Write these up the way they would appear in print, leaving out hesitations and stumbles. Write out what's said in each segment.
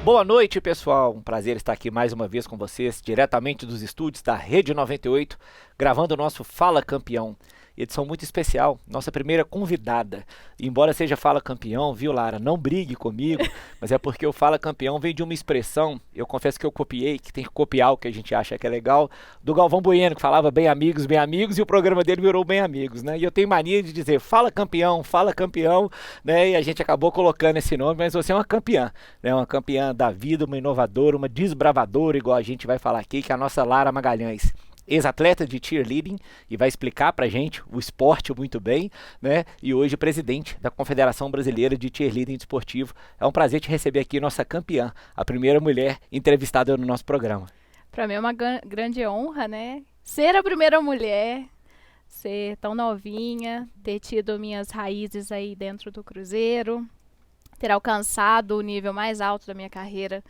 Boa noite, pessoal. Um prazer estar aqui mais uma vez com vocês, diretamente dos estúdios da Rede 98, gravando o nosso Fala Campeão. Edição muito especial, nossa primeira convidada. Embora seja Fala Campeão, viu, Lara? Não brigue comigo, mas é porque o Fala Campeão vem de uma expressão, eu confesso que eu copiei, que tem que copiar o que a gente acha que é legal, do Galvão Bueno, que falava bem amigos, e o programa dele virou Bem Amigos, né? E eu tenho mania de dizer Fala Campeão, né? E a gente acabou colocando esse nome, mas você é uma campeã, né? Uma campeã da vida, uma inovadora, uma desbravadora, igual a gente vai falar aqui, que é a nossa Lara Magalhães. Ex-atleta de cheerleading e vai explicar pra gente o esporte muito bem, né? E hoje presidente da Confederação Brasileira de Cheerleading Desportivo. É um prazer te receber aqui, nossa campeã, a primeira mulher entrevistada no nosso programa. Para mim é uma grande honra, né? Ser a primeira mulher, ser tão novinha, ter tido minhas raízes aí dentro do Cruzeiro, ter alcançado o nível mais alto da minha carreira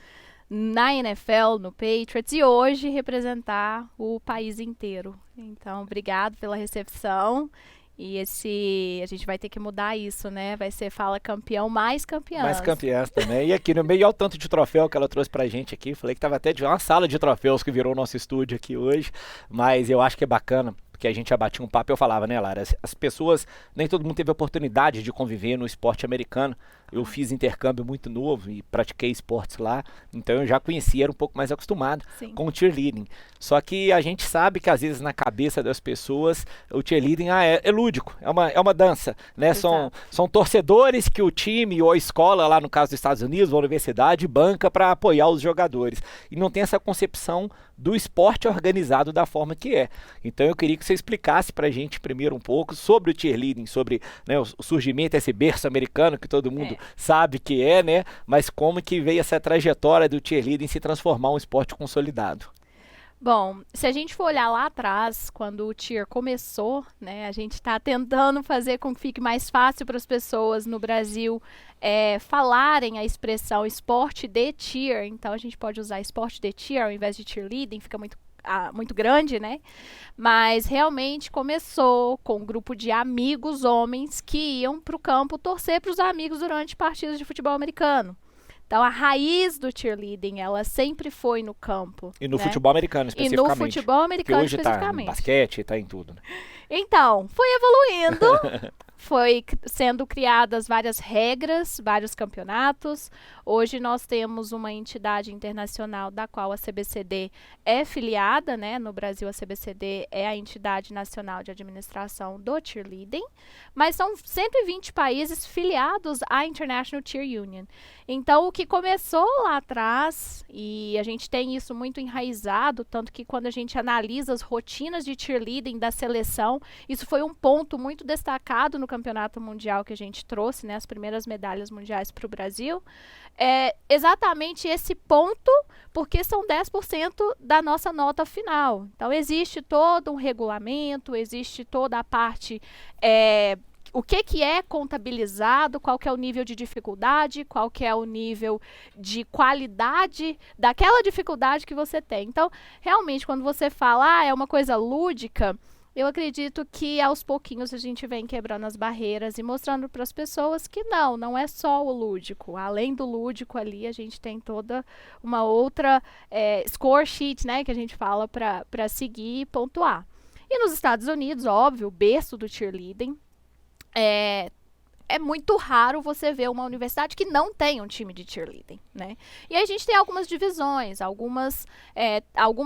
na NFL, no Patriots, e hoje representar o país inteiro. Então, obrigado pela recepção. E a gente vai ter que mudar isso, né? Vai ser Fala Campeão mais campeãs. Mais campeãs também. E aqui no meio, olha o tanto de troféu que ela trouxe pra gente aqui. Falei que tava até de uma sala de troféus que virou o nosso estúdio aqui hoje. Mas eu acho que é bacana, porque a gente já batia um papo e eu falava, né, Lara? As pessoas, nem todo mundo teve a oportunidade de conviver no esporte americano. Eu fiz intercâmbio muito novo e pratiquei esportes lá, então eu já conhecia, era um pouco mais acostumado com o cheerleading. Só que a gente sabe que às vezes na cabeça das pessoas o cheerleading é lúdico, é uma dança, né? São torcedores que o time ou a escola, lá no caso dos Estados Unidos, ou a universidade, banca para apoiar os jogadores. E não tem essa concepção do esporte organizado da forma que é. Então eu queria que você explicasse pra gente primeiro um pouco sobre o cheerleading, sobre, né, o surgimento, esse berço americano que todo mundo sabe que é, né? Mas como que veio essa trajetória do cheerleading se transformar em um esporte consolidado? Bom, se a gente for olhar lá atrás, quando o cheer começou, né, a gente está tentando fazer com que fique mais fácil para as pessoas no Brasil falarem a expressão esporte de cheer. Então a gente pode usar esporte de cheer ao invés de cheerleading, fica muito grande, né? Mas realmente começou com um grupo de amigos homens que iam para o campo torcer para os amigos durante partidas de futebol americano. Então, a raiz do cheerleading, ela sempre foi no campo. E no né? futebol americano, especificamente. E no futebol americano, hoje especificamente. Tá em basquete, tá em tudo, né? Então, foi evoluindo, foi sendo criadas várias regras, vários campeonatos. Hoje nós temos uma entidade internacional da qual a CBCD é filiada, né? No Brasil, a CBCD é a entidade nacional de administração do cheerleading, mas são 120 países filiados à International Cheer Union. Então, o que começou lá atrás, e a gente tem isso muito enraizado, tanto que quando a gente analisa as rotinas de cheerleading da seleção, isso foi um ponto muito destacado no campeonato mundial que a gente trouxe, né, as primeiras medalhas mundiais para o Brasil. É exatamente esse ponto, porque são 10% da nossa nota final. Então, existe todo um regulamento, existe toda a parte... o que é contabilizado, qual que é o nível de dificuldade, qual que é o nível de qualidade daquela dificuldade que você tem. Então, realmente, quando você fala, é uma coisa lúdica, eu acredito que aos pouquinhos a gente vem quebrando as barreiras e mostrando para as pessoas que não é só o lúdico. Além do lúdico ali, a gente tem toda uma outra score sheet, né, que a gente fala para seguir e pontuar. E nos Estados Unidos, óbvio, o berço do cheerleading, é muito raro você ver uma universidade que não tem um time de cheerleading, né? E aí a gente tem algumas divisões, algumas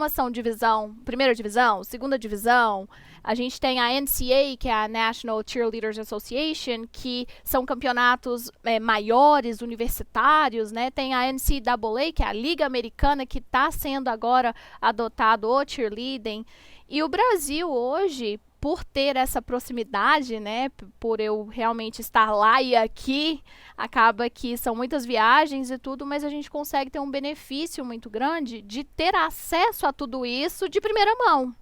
são primeira divisão, segunda divisão. A gente tem a NCAA, que é a National Cheerleaders Association, que são campeonatos maiores, universitários, né? Tem a NCAA, que é a Liga Americana, que está sendo agora adotado o cheerleading. E o Brasil hoje, por ter essa proximidade, né, por eu realmente estar lá e aqui, acaba que são muitas viagens e tudo, mas a gente consegue ter um benefício muito grande de ter acesso a tudo isso de primeira mão.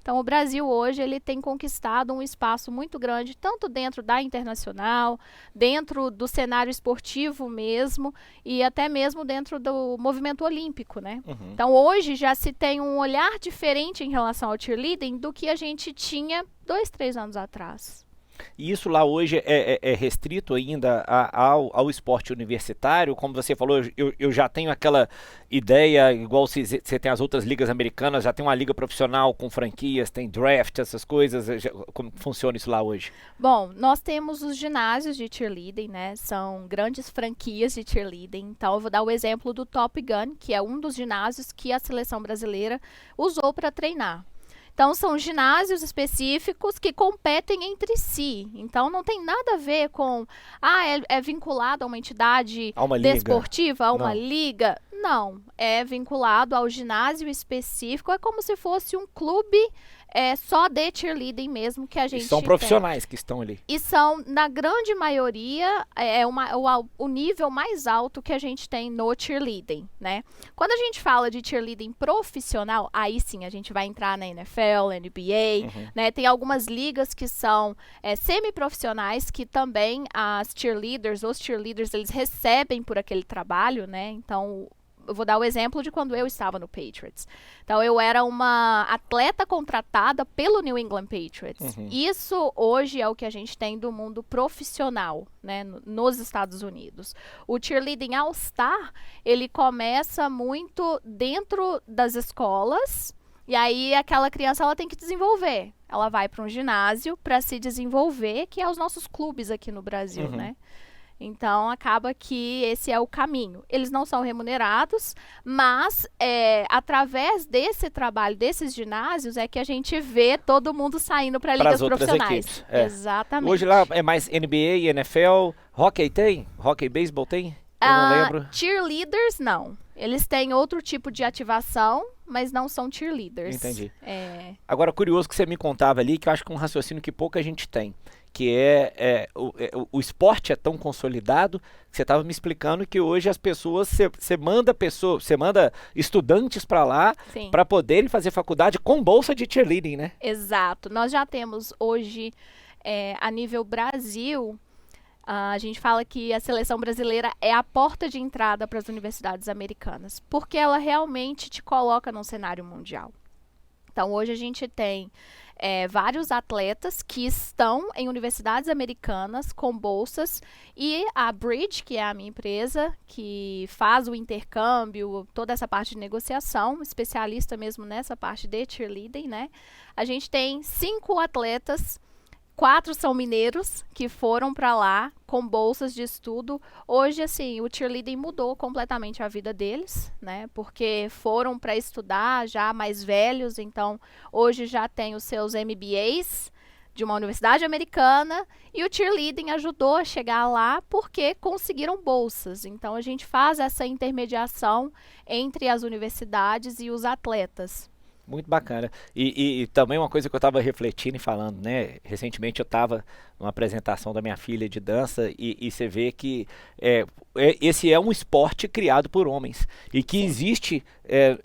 Então, o Brasil hoje ele tem conquistado um espaço muito grande, tanto dentro da internacional, dentro do cenário esportivo mesmo, e até mesmo dentro do movimento olímpico, né? Uhum. Então, hoje já se tem um olhar diferente em relação ao cheerleading do que a gente tinha 2, 3 anos atrás. E isso lá hoje é restrito ainda ao esporte universitário? Como você falou, eu já tenho aquela ideia, igual você tem as outras ligas americanas, já tem uma liga profissional com franquias, tem draft, essas coisas. Como funciona isso lá hoje? Bom, nós temos os ginásios de cheerleading, né? São grandes franquias de cheerleading. Então, eu vou dar o exemplo do Top Gun, que é um dos ginásios que a seleção brasileira usou para treinar. Então, são ginásios específicos que competem entre si. Então, não tem nada a ver com... é vinculado a uma entidade desportiva, a uma liga. Não, é vinculado ao ginásio específico. É como se fosse um clube só de cheerleading mesmo que a gente são profissionais que estão ali. E são, na grande maioria, o nível mais alto que a gente tem no cheerleading, né? Quando a gente fala de cheerleading profissional, aí sim a gente vai entrar na NFL, NBA, né? Tem algumas ligas que são semi-profissionais que também os cheerleaders, eles recebem por aquele trabalho, né? Então, eu vou dar o exemplo de quando eu estava no Patriots. Então, eu era uma atleta contratada pelo New England Patriots. Isso, hoje, é o que a gente tem do mundo profissional, né, nos Estados Unidos. O cheerleading All-Star, ele começa muito dentro das escolas, e aí aquela criança ela tem que desenvolver. Ela vai para um ginásio para se desenvolver, que é os nossos clubes aqui no Brasil, né? Então, acaba que esse é o caminho. Eles não são remunerados, mas através desse trabalho, desses ginásios, é que a gente vê todo mundo saindo para ligas profissionais. Equipes. Exatamente. Hoje lá é mais NBA, NFL, hockey tem? Hockey, beisebol tem? Eu não lembro. Cheerleaders, não. Eles têm outro tipo de ativação, mas não são cheerleaders. Entendi. Agora, curioso que você me contava ali, que eu acho que é um raciocínio que pouca gente tem, que o esporte é tão consolidado, que você estava me explicando que hoje as pessoas, você manda estudantes para lá para poderem fazer faculdade com bolsa de cheerleading, né? Exato. Nós já temos hoje, a nível Brasil, a gente fala que a seleção brasileira é a porta de entrada para as universidades americanas, porque ela realmente te coloca num cenário mundial. Então, hoje a gente tem vários atletas que estão em universidades americanas com bolsas, e a Bridge, que é a minha empresa, que faz o intercâmbio, toda essa parte de negociação, especialista mesmo nessa parte de cheerleading, né? A gente tem 5 atletas, 4 são mineiros que foram para lá com bolsas de estudo. Hoje, assim, o cheerleading mudou completamente a vida deles, né? Porque foram para estudar já mais velhos, então hoje já tem os seus MBAs de uma universidade americana, e o cheerleading ajudou a chegar lá porque conseguiram bolsas. Então a gente faz essa intermediação entre as universidades e os atletas. Muito bacana. E também uma coisa que eu estava refletindo e falando, né? Recentemente eu estava numa apresentação da minha filha de dança e você vê que esse é um esporte criado por homens e que existe,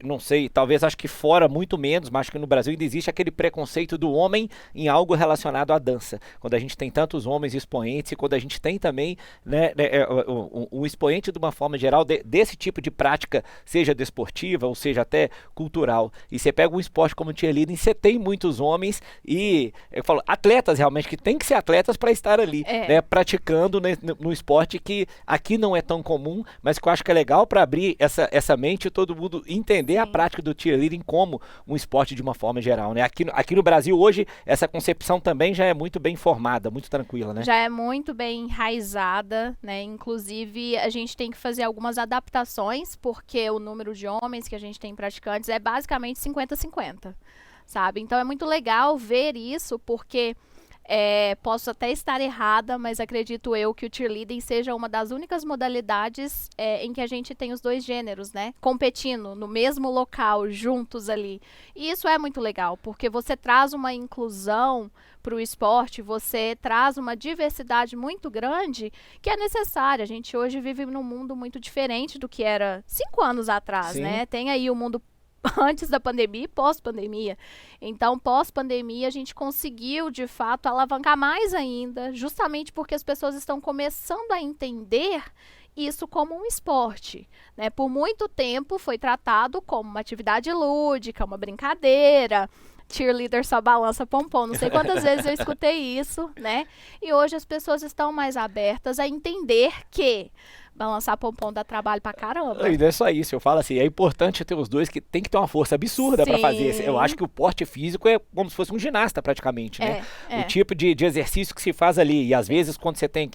não sei, talvez acho que fora muito menos, mas acho que no Brasil ainda existe aquele preconceito do homem em algo relacionado à dança. Quando a gente tem tantos homens expoentes e quando a gente tem também, né, um expoente de uma forma geral desse tipo de prática, seja desportiva ou seja até cultural. E você pega um esporte como o cheerleading, você tem muitos homens e, eu falo, atletas realmente, que tem que ser atletas para estar ali, né, praticando no esporte que aqui não é tão comum, mas que eu acho que é legal para abrir essa mente e todo mundo entender a prática do cheerleading como um esporte de uma forma geral, né? Aqui no Brasil hoje, essa concepção também já é muito bem formada, muito tranquila, né? Já é muito bem enraizada, né? Inclusive, a gente tem que fazer algumas adaptações, porque o número de homens que a gente tem praticantes é basicamente 50-50, sabe? Então, é muito legal ver isso, porque posso até estar errada, mas acredito eu que o cheerleading seja uma das únicas modalidades em que a gente tem os dois gêneros, né? Competindo no mesmo local, juntos ali. E isso é muito legal, porque você traz uma inclusão para o esporte, você traz uma diversidade muito grande que é necessária. A gente hoje vive num mundo muito diferente do que era 5 anos atrás, né? Tem aí o mundo antes da pandemia e pós-pandemia. Então, pós-pandemia, a gente conseguiu, de fato, alavancar mais ainda, justamente porque as pessoas estão começando a entender isso como um esporte, né? Por muito tempo foi tratado como uma atividade lúdica, uma brincadeira, cheerleader só balança pompom. Não sei quantas vezes eu escutei isso, né? E hoje as pessoas estão mais abertas a entender que balançar pompom dá trabalho pra caramba. E não é só isso, eu falo assim, é importante ter os dois que tem que ter uma força absurda para fazer. Eu acho que o porte físico é como se fosse um ginasta praticamente, né? O tipo de exercício que se faz ali. E às vezes quando você tem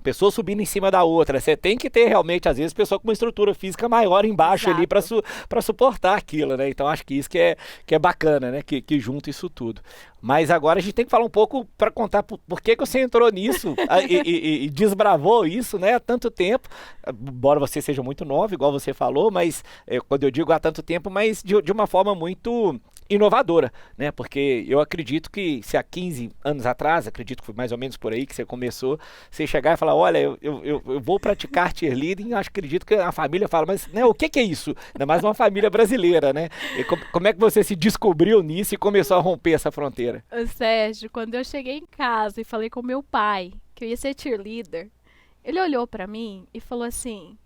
pessoa subindo em cima da outra, você tem que ter realmente, às vezes, pessoa com uma estrutura física maior embaixo ali para suportar aquilo, né? Então acho que isso que é bacana, né? Que junta isso tudo. Mas agora a gente tem que falar um pouco para contar por que você entrou nisso e desbravou isso, né? Há tanto tempo. Embora você seja muito nova, igual você falou, mas quando eu digo há tanto tempo, mas de uma forma muito inovadora, né? Porque eu acredito que se há 15 anos atrás, acredito que foi mais ou menos por aí que você começou, você chegar e falar, olha, eu vou praticar cheerleading, acredito que a família fala, mas né, o que é isso? Ainda mais uma família brasileira, né? E como é que você se descobriu nisso e começou a romper essa fronteira? Sérgio, quando eu cheguei em casa e falei com meu pai que eu ia ser cheerleader, ele olhou pra mim e falou assim,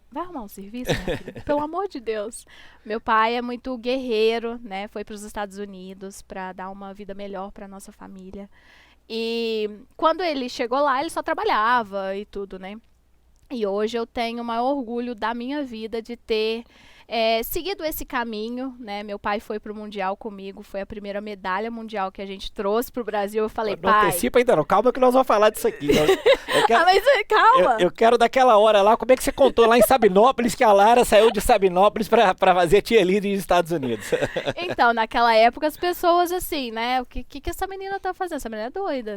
vai arrumar um serviço, minha filha? Pelo amor de Deus. Meu pai é muito guerreiro, né? Foi para os Estados Unidos para dar uma vida melhor para nossa família. E quando ele chegou lá, ele só trabalhava e tudo, né? E hoje eu tenho o maior orgulho da minha vida de ter seguido esse caminho, né? Meu pai foi pro Mundial comigo, foi a primeira medalha mundial que a gente trouxe pro Brasil. Eu falei, não pai... antecipa ainda não, calma que nós vamos falar disso aqui. Mas calma. Eu quero daquela hora lá, como é que você contou lá em Sabinópolis que a Lara saiu de Sabinópolis para fazer cheerleading nos Estados Unidos? Então, naquela época as pessoas assim, né? O que essa menina tá fazendo? Essa menina é doida.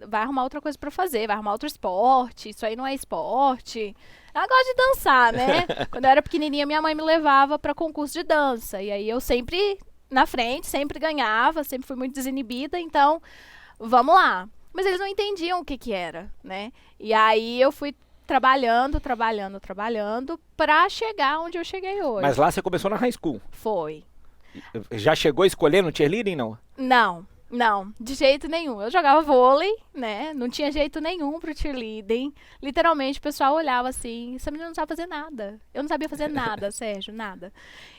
Vai arrumar outra coisa para fazer, vai arrumar outro esporte, isso aí não é esporte. Ela gosta de dançar, né? Quando eu era pequenininha, minha mãe me levava para concurso de dança. E aí eu sempre na frente, sempre ganhava, sempre fui muito desinibida. Então, vamos lá. Mas eles não entendiam o que era, né? E aí eu fui trabalhando para chegar onde eu cheguei hoje. Mas lá você começou na high school? Foi. Já chegou escolhendo cheerleading, não? Não, de jeito nenhum. Eu jogava vôlei, né? Não tinha jeito nenhum pro cheerleading. Literalmente, o pessoal olhava assim, essa menina não sabe fazer nada. Eu não sabia fazer nada, Sérgio, nada.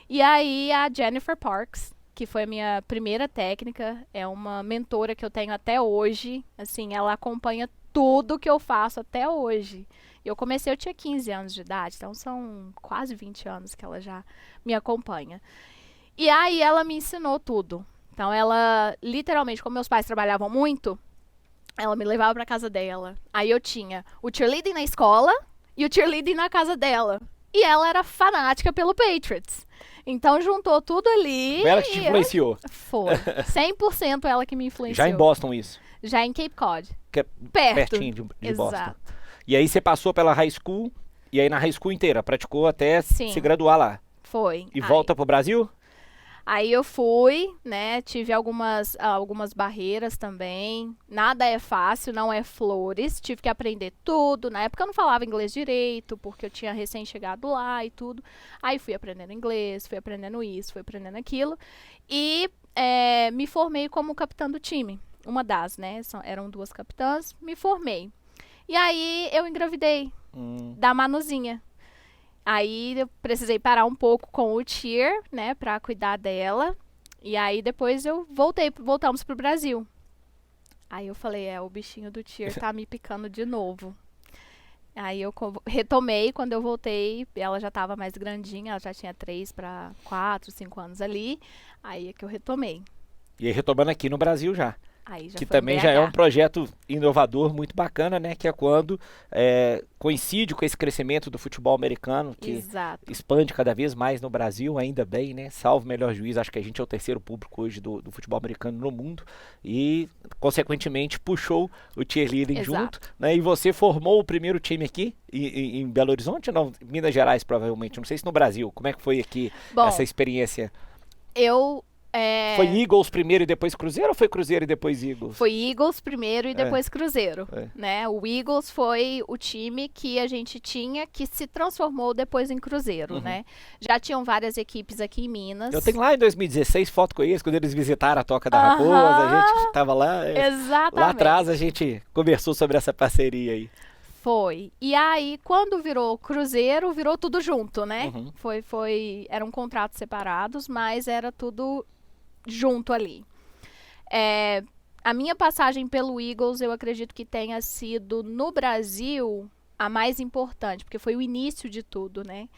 E aí, a Jennifer Parks, que foi a minha primeira técnica, é uma mentora que eu tenho até hoje. Assim, ela acompanha tudo que eu faço até hoje. Eu tinha 15 anos de idade, então são quase 20 anos que ela já me acompanha. E aí, ela me ensinou tudo. Então, ela, literalmente, como meus pais trabalhavam muito, ela me levava pra casa dela. Aí eu tinha o cheerleading na escola e o cheerleading na casa dela. E ela era fanática pelo Patriots. Então, juntou tudo ali. Ela que te influenciou? Foi. 100% ela que me influenciou. Já em Boston, isso? Já em Cape Cod. Que é pertinho de Boston. Exato. E aí você passou pela high school, e aí na high school inteira, praticou até se graduar lá. Foi. E volta pro Brasil? Aí eu fui, né, tive algumas barreiras também, nada é fácil, não é flores, tive que aprender tudo, na época eu não falava inglês direito, porque eu tinha recém chegado lá e tudo, aí fui aprendendo inglês, fui aprendendo isso, fui aprendendo aquilo, e me formei como capitã do time, uma das, né, eram 2 capitãs, me formei, e aí eu engravidei da Manuzinha. Aí eu precisei parar um pouco com o cheer, né, pra cuidar dela. E aí depois voltamos pro Brasil. Aí eu falei, o bichinho do cheer tá me picando de novo. Aí eu retomei, quando eu voltei, ela já tava mais grandinha, ela já tinha 3 para 4, 5 anos ali. Aí é que eu retomei. E aí retomando aqui no Brasil já. Que foi também já é um projeto inovador muito bacana, né? Que é quando coincide com esse crescimento do futebol americano, que expande cada vez mais no Brasil, ainda bem, né? Salvo o melhor juiz, acho que a gente é o terceiro público hoje do futebol americano no mundo e, consequentemente, puxou o cheerleading junto, né? E você formou o primeiro time aqui em Belo Horizonte, não? Minas Gerais, provavelmente. Não sei se no Brasil. Como é que foi aqui essa experiência? Foi Eagles primeiro e depois Cruzeiro ou foi Cruzeiro e depois Eagles? Foi Eagles primeiro e depois Cruzeiro, né? O Eagles foi o time que a gente tinha que se transformou depois em Cruzeiro, né? Já tinham várias equipes aqui em Minas. Eu tenho lá em 2016 foto com eles, quando eles visitaram a Toca da Raposa, a gente tava lá. Exatamente. Lá atrás a gente conversou sobre essa parceria aí. Foi. E aí, quando virou Cruzeiro, virou tudo junto, né? Eram contratos separados, mas era tudo junto ali. A minha passagem pelo Eagles, eu acredito que tenha sido, no Brasil, a mais importante, porque foi o início de tudo, né?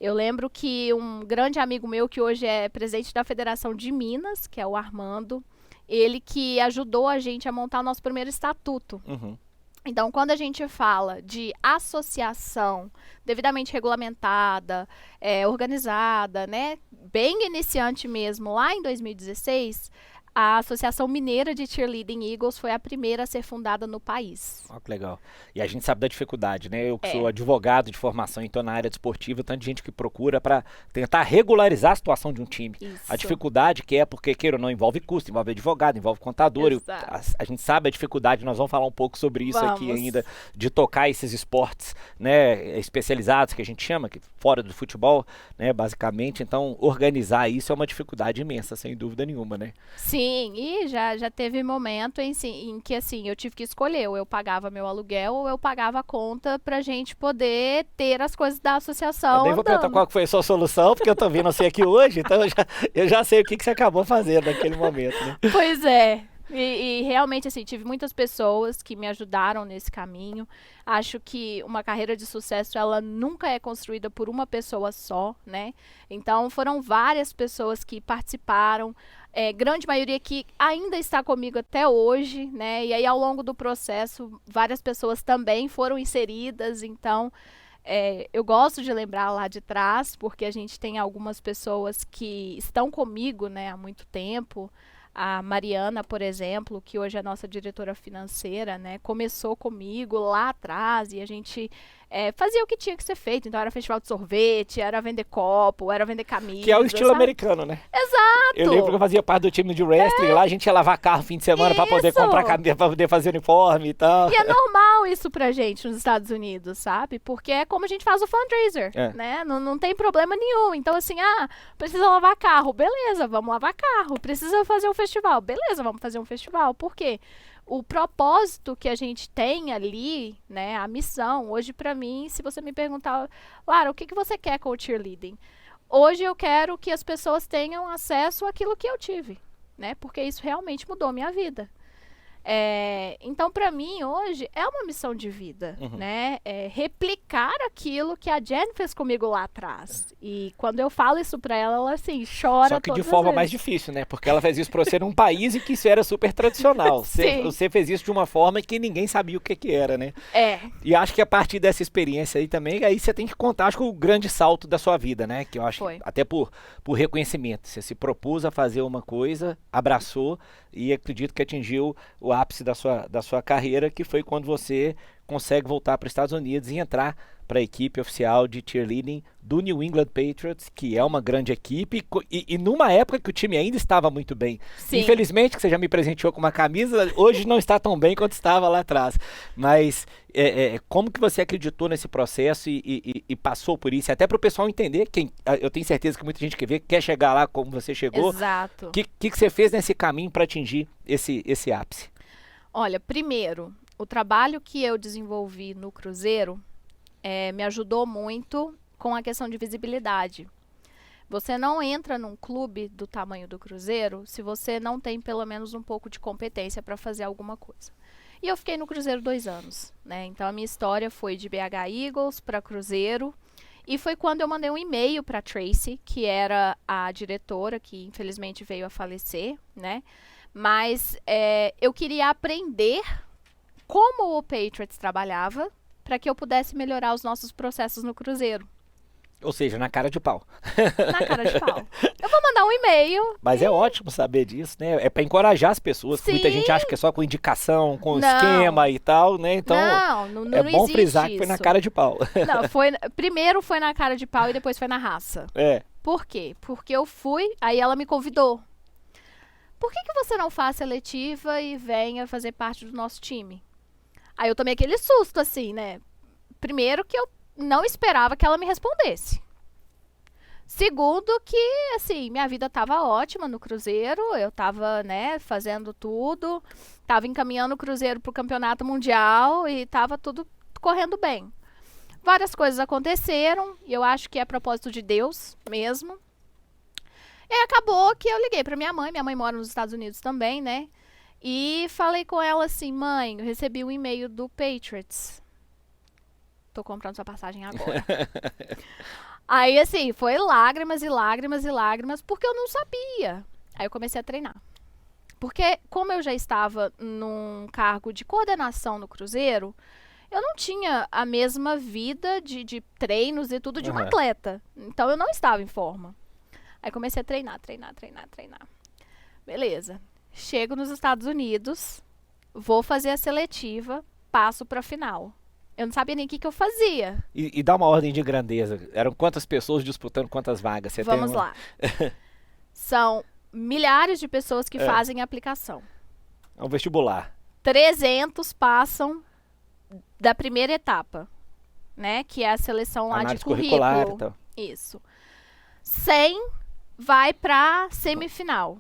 Eu lembro que um grande amigo meu, que hoje é presidente da Federação de Minas, que é o Armando, ele que ajudou a gente a montar o nosso primeiro estatuto. Uhum. Então, quando a gente fala de associação devidamente regulamentada, organizada, né, bem iniciante mesmo, lá em 2016, a Associação Mineira de Cheerleading Eagles foi a primeira a ser fundada no país. Ó, que legal. E a gente sabe da dificuldade, né? Eu que sou advogado de formação, então na área desportiva, tanta gente que procura para tentar regularizar a situação de um time. Isso. A dificuldade que é porque, queira ou não, envolve custo, envolve advogado, envolve contador. A gente sabe a dificuldade, nós vamos falar um pouco sobre isso aqui ainda, de tocar esses esportes, né, especializados, que a gente chama, que fora do futebol, né, basicamente. Então, organizar isso é uma dificuldade imensa, sem dúvida nenhuma, né? Sim, e já teve momento em que, assim, eu tive que escolher, ou eu pagava meu aluguel, ou eu pagava a conta pra gente poder ter as coisas da associação Eu nem vou perguntar qual foi a sua solução, porque eu tô vendo você aqui hoje, então eu já sei o que você acabou fazendo naquele momento, né? Pois é. E realmente, assim, tive muitas pessoas que me ajudaram nesse caminho. Acho que uma carreira de sucesso, ela nunca é construída por uma pessoa só, né? Então, foram várias pessoas que participaram, grande maioria que ainda está comigo até hoje, né? E aí, ao longo do processo, várias pessoas também foram inseridas. Então, eu gosto de lembrar lá de trás, porque a gente tem algumas pessoas que estão comigo, né, há muito tempo. A Mariana, por exemplo, que hoje é nossa diretora financeira, né, começou comigo lá atrás e a gente fazia o que tinha que ser feito. Então, era festival de sorvete, era vender copo, era vender camisa. Que é o estilo americano, né? Exato! Eu lembro que eu fazia parte do time de wrestling, lá a gente ia lavar carro no fim de semana para poder comprar camisa, para poder fazer uniforme e tal. E é normal isso pra gente nos Estados Unidos, sabe? Porque é como a gente faz o fundraiser, né? Não tem problema nenhum. Então, assim, precisa lavar carro, beleza, vamos lavar carro. Precisa fazer um festival, beleza, vamos fazer um festival. Por quê? O propósito que a gente tem ali, né, a missão, hoje pra mim, se você me perguntar, Lara, o que você quer com o cheerleading? Hoje eu quero que as pessoas tenham acesso àquilo que eu tive, né, porque isso realmente mudou a minha vida. Então, para mim, hoje, é uma missão de vida, né? Replicar aquilo que a Jen fez comigo lá atrás. E quando eu falo isso para ela, ela, assim, chora. Só que de forma mais difícil, né? Porque ela fez isso para você num país em que isso era super tradicional. Você fez isso de uma forma que ninguém sabia o que era, né? E acho que a partir dessa experiência aí também, aí você tem que contar, acho que o grande salto da sua vida, né? Que eu acho, até por reconhecimento. Você se propôs a fazer uma coisa, abraçou e acredito que atingiu o ápice da sua carreira, que foi quando você consegue voltar para os Estados Unidos e entrar para a equipe oficial de cheerleading do New England Patriots, que é uma grande equipe, e numa época que o time ainda estava muito bem. Sim. Infelizmente, que você já me presenteou com uma camisa, hoje não está tão bem quanto estava lá atrás. Mas como que você acreditou nesse processo e passou por isso? Até para o pessoal entender, eu tenho certeza que muita gente que vê quer chegar lá como você chegou. Exato. O que você fez nesse caminho para atingir esse ápice? Olha, primeiro, o trabalho que eu desenvolvi no Cruzeiro me ajudou muito com a questão de visibilidade. Você não entra num clube do tamanho do Cruzeiro se você não tem pelo menos um pouco de competência para fazer alguma coisa. E eu fiquei no Cruzeiro 2 anos, né? Então a minha história foi de BH Eagles para Cruzeiro. E foi quando eu mandei um e-mail para Tracy, que era a diretora, que infelizmente veio a falecer, né? Mas eu queria aprender como o Patriots trabalhava para que eu pudesse melhorar os nossos processos no Cruzeiro. Ou seja, na cara de pau. Na cara de pau. Eu vou mandar um e-mail. Mas é ótimo saber disso, né? É para encorajar as pessoas. Sim. Muita gente acha que é só com indicação, com esquema e tal, né? Então, não é bom frisar isso. que foi na cara de pau. Não, primeiro foi na cara de pau e depois foi na raça. Por quê? Porque eu fui, aí ela me convidou. Por que você não faz seletiva e venha fazer parte do nosso time? Aí eu tomei aquele susto, assim, né? Primeiro que eu não esperava que ela me respondesse. Segundo que, assim, minha vida estava ótima no Cruzeiro, eu estava, né, fazendo tudo, estava encaminhando o Cruzeiro para o Campeonato Mundial e estava tudo correndo bem. Várias coisas aconteceram e eu acho que é a propósito de Deus mesmo. E acabou que eu liguei pra minha mãe mora nos Estados Unidos também, né? E falei com ela assim, mãe, eu recebi um e-mail do Patriots. Tô comprando sua passagem agora. Aí, assim, foi lágrimas e lágrimas e lágrimas, porque eu não sabia. Aí eu comecei a treinar. Porque, como eu já estava num cargo de coordenação no Cruzeiro, eu não tinha a mesma vida de treinos e tudo de um atleta. Então, eu não estava em forma. Aí comecei a treinar. Beleza. Chego nos Estados Unidos, vou fazer a seletiva, passo pra final. Eu não sabia nem o que eu fazia. E dá uma ordem de grandeza. Eram quantas pessoas disputando quantas vagas? Você Vamos lá. São milhares de pessoas que fazem a aplicação. É um vestibular. 300 passam da primeira etapa, né? Que é a seleção lá Análise de currículo. curricular e tal. Isso. 100 vai pra semifinal.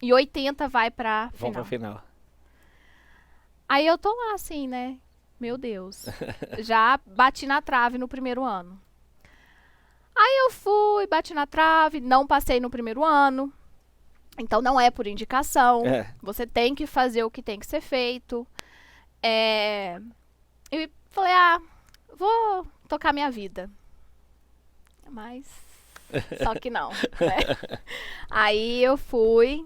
E 80 vai pra final. Vamos pra final. Aí eu tô lá assim, né? Meu Deus. Já bati na trave no primeiro ano. Aí eu fui, bati na trave, não passei no primeiro ano. Então não é por indicação. Você tem que fazer o que tem que ser feito. Eu falei, vou tocar minha vida. Mas só que não, né? Aí eu fui,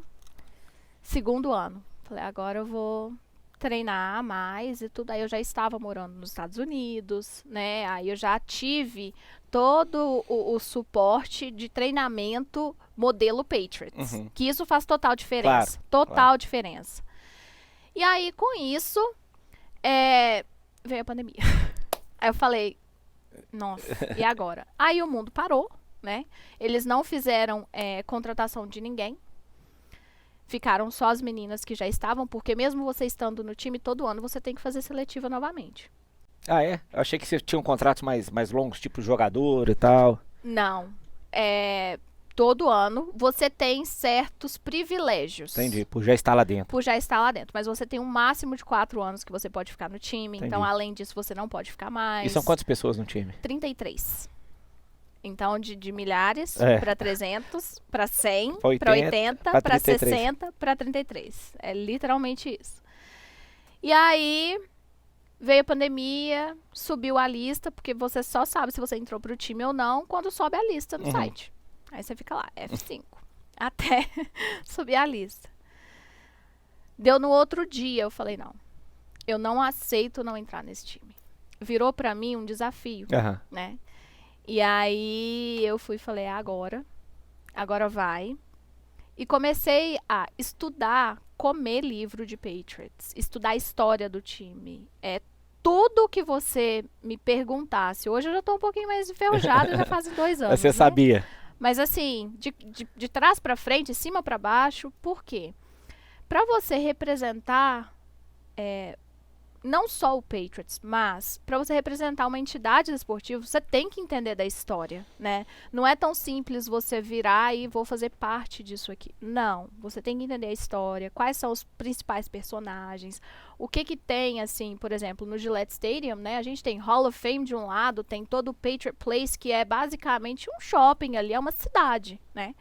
segundo ano. Falei, agora eu vou treinar mais e tudo. Aí eu já estava morando nos Estados Unidos, né? Aí eu já tive todo o suporte de treinamento modelo Patriots. Que isso faz total diferença. Total diferença. E aí, com isso, veio a pandemia. Aí eu falei, nossa, e agora? Aí o mundo parou, né? Eles não fizeram contratação de ninguém. Ficaram só as meninas que já estavam, porque mesmo você estando no time, todo ano você tem que fazer seletiva novamente. Ah, é? Eu achei que você tinha contratos mais longos, tipo jogador e tal. Não. Todo ano você tem certos privilégios. Entendi, por já estar lá dentro. Por já estar lá dentro. Mas você tem um máximo de 4 anos que você pode ficar no time. Entendi. Então, além disso, você não pode ficar mais. E são quantas pessoas no time? 33. Então, de milhares para 300, para 100, para 80, para 60, para 33. É literalmente isso. E aí, veio a pandemia, subiu a lista, porque você só sabe se você entrou pro time ou não quando sobe a lista no site. Aí você fica lá, F5, até subir a lista. Deu no outro dia, eu falei, não, eu não aceito não entrar nesse time. Virou pra mim um desafio, né? E aí eu fui e falei, agora vai. E comecei a estudar, comer livro de Patriots, estudar a história do time. Tudo que você me perguntasse. Hoje eu já tô um pouquinho mais enferrujada, já fazem 2 anos. Você sabia? Mas assim, de trás pra frente, de cima pra baixo, por quê? Pra você representar não só o Patriots, mas para você representar uma entidade esportiva, você tem que entender da história, né? Não é tão simples você virar e vou fazer parte disso aqui. Não, você tem que entender a história, quais são os principais personagens, o que tem, assim, por exemplo, no Gillette Stadium, né? A gente tem Hall of Fame de um lado, tem todo o Patriot Place, que é basicamente um shopping ali, é uma cidade, né?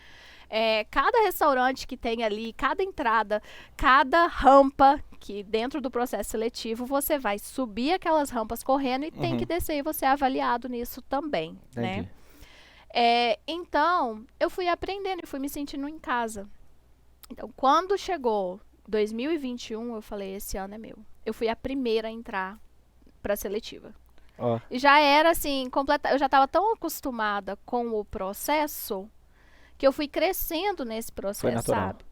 Cada restaurante que tem ali, cada entrada, cada rampa, que dentro do processo seletivo você vai subir aquelas rampas correndo e tem que descer e você é avaliado nisso também, né? Então, eu fui aprendendo e fui me sentindo em casa. Então, quando chegou 2021, eu falei, esse ano é meu. Eu fui a primeira a entrar para a seletiva. E já era assim, eu já estava tão acostumada com o processo que eu fui crescendo nesse processo, sabe?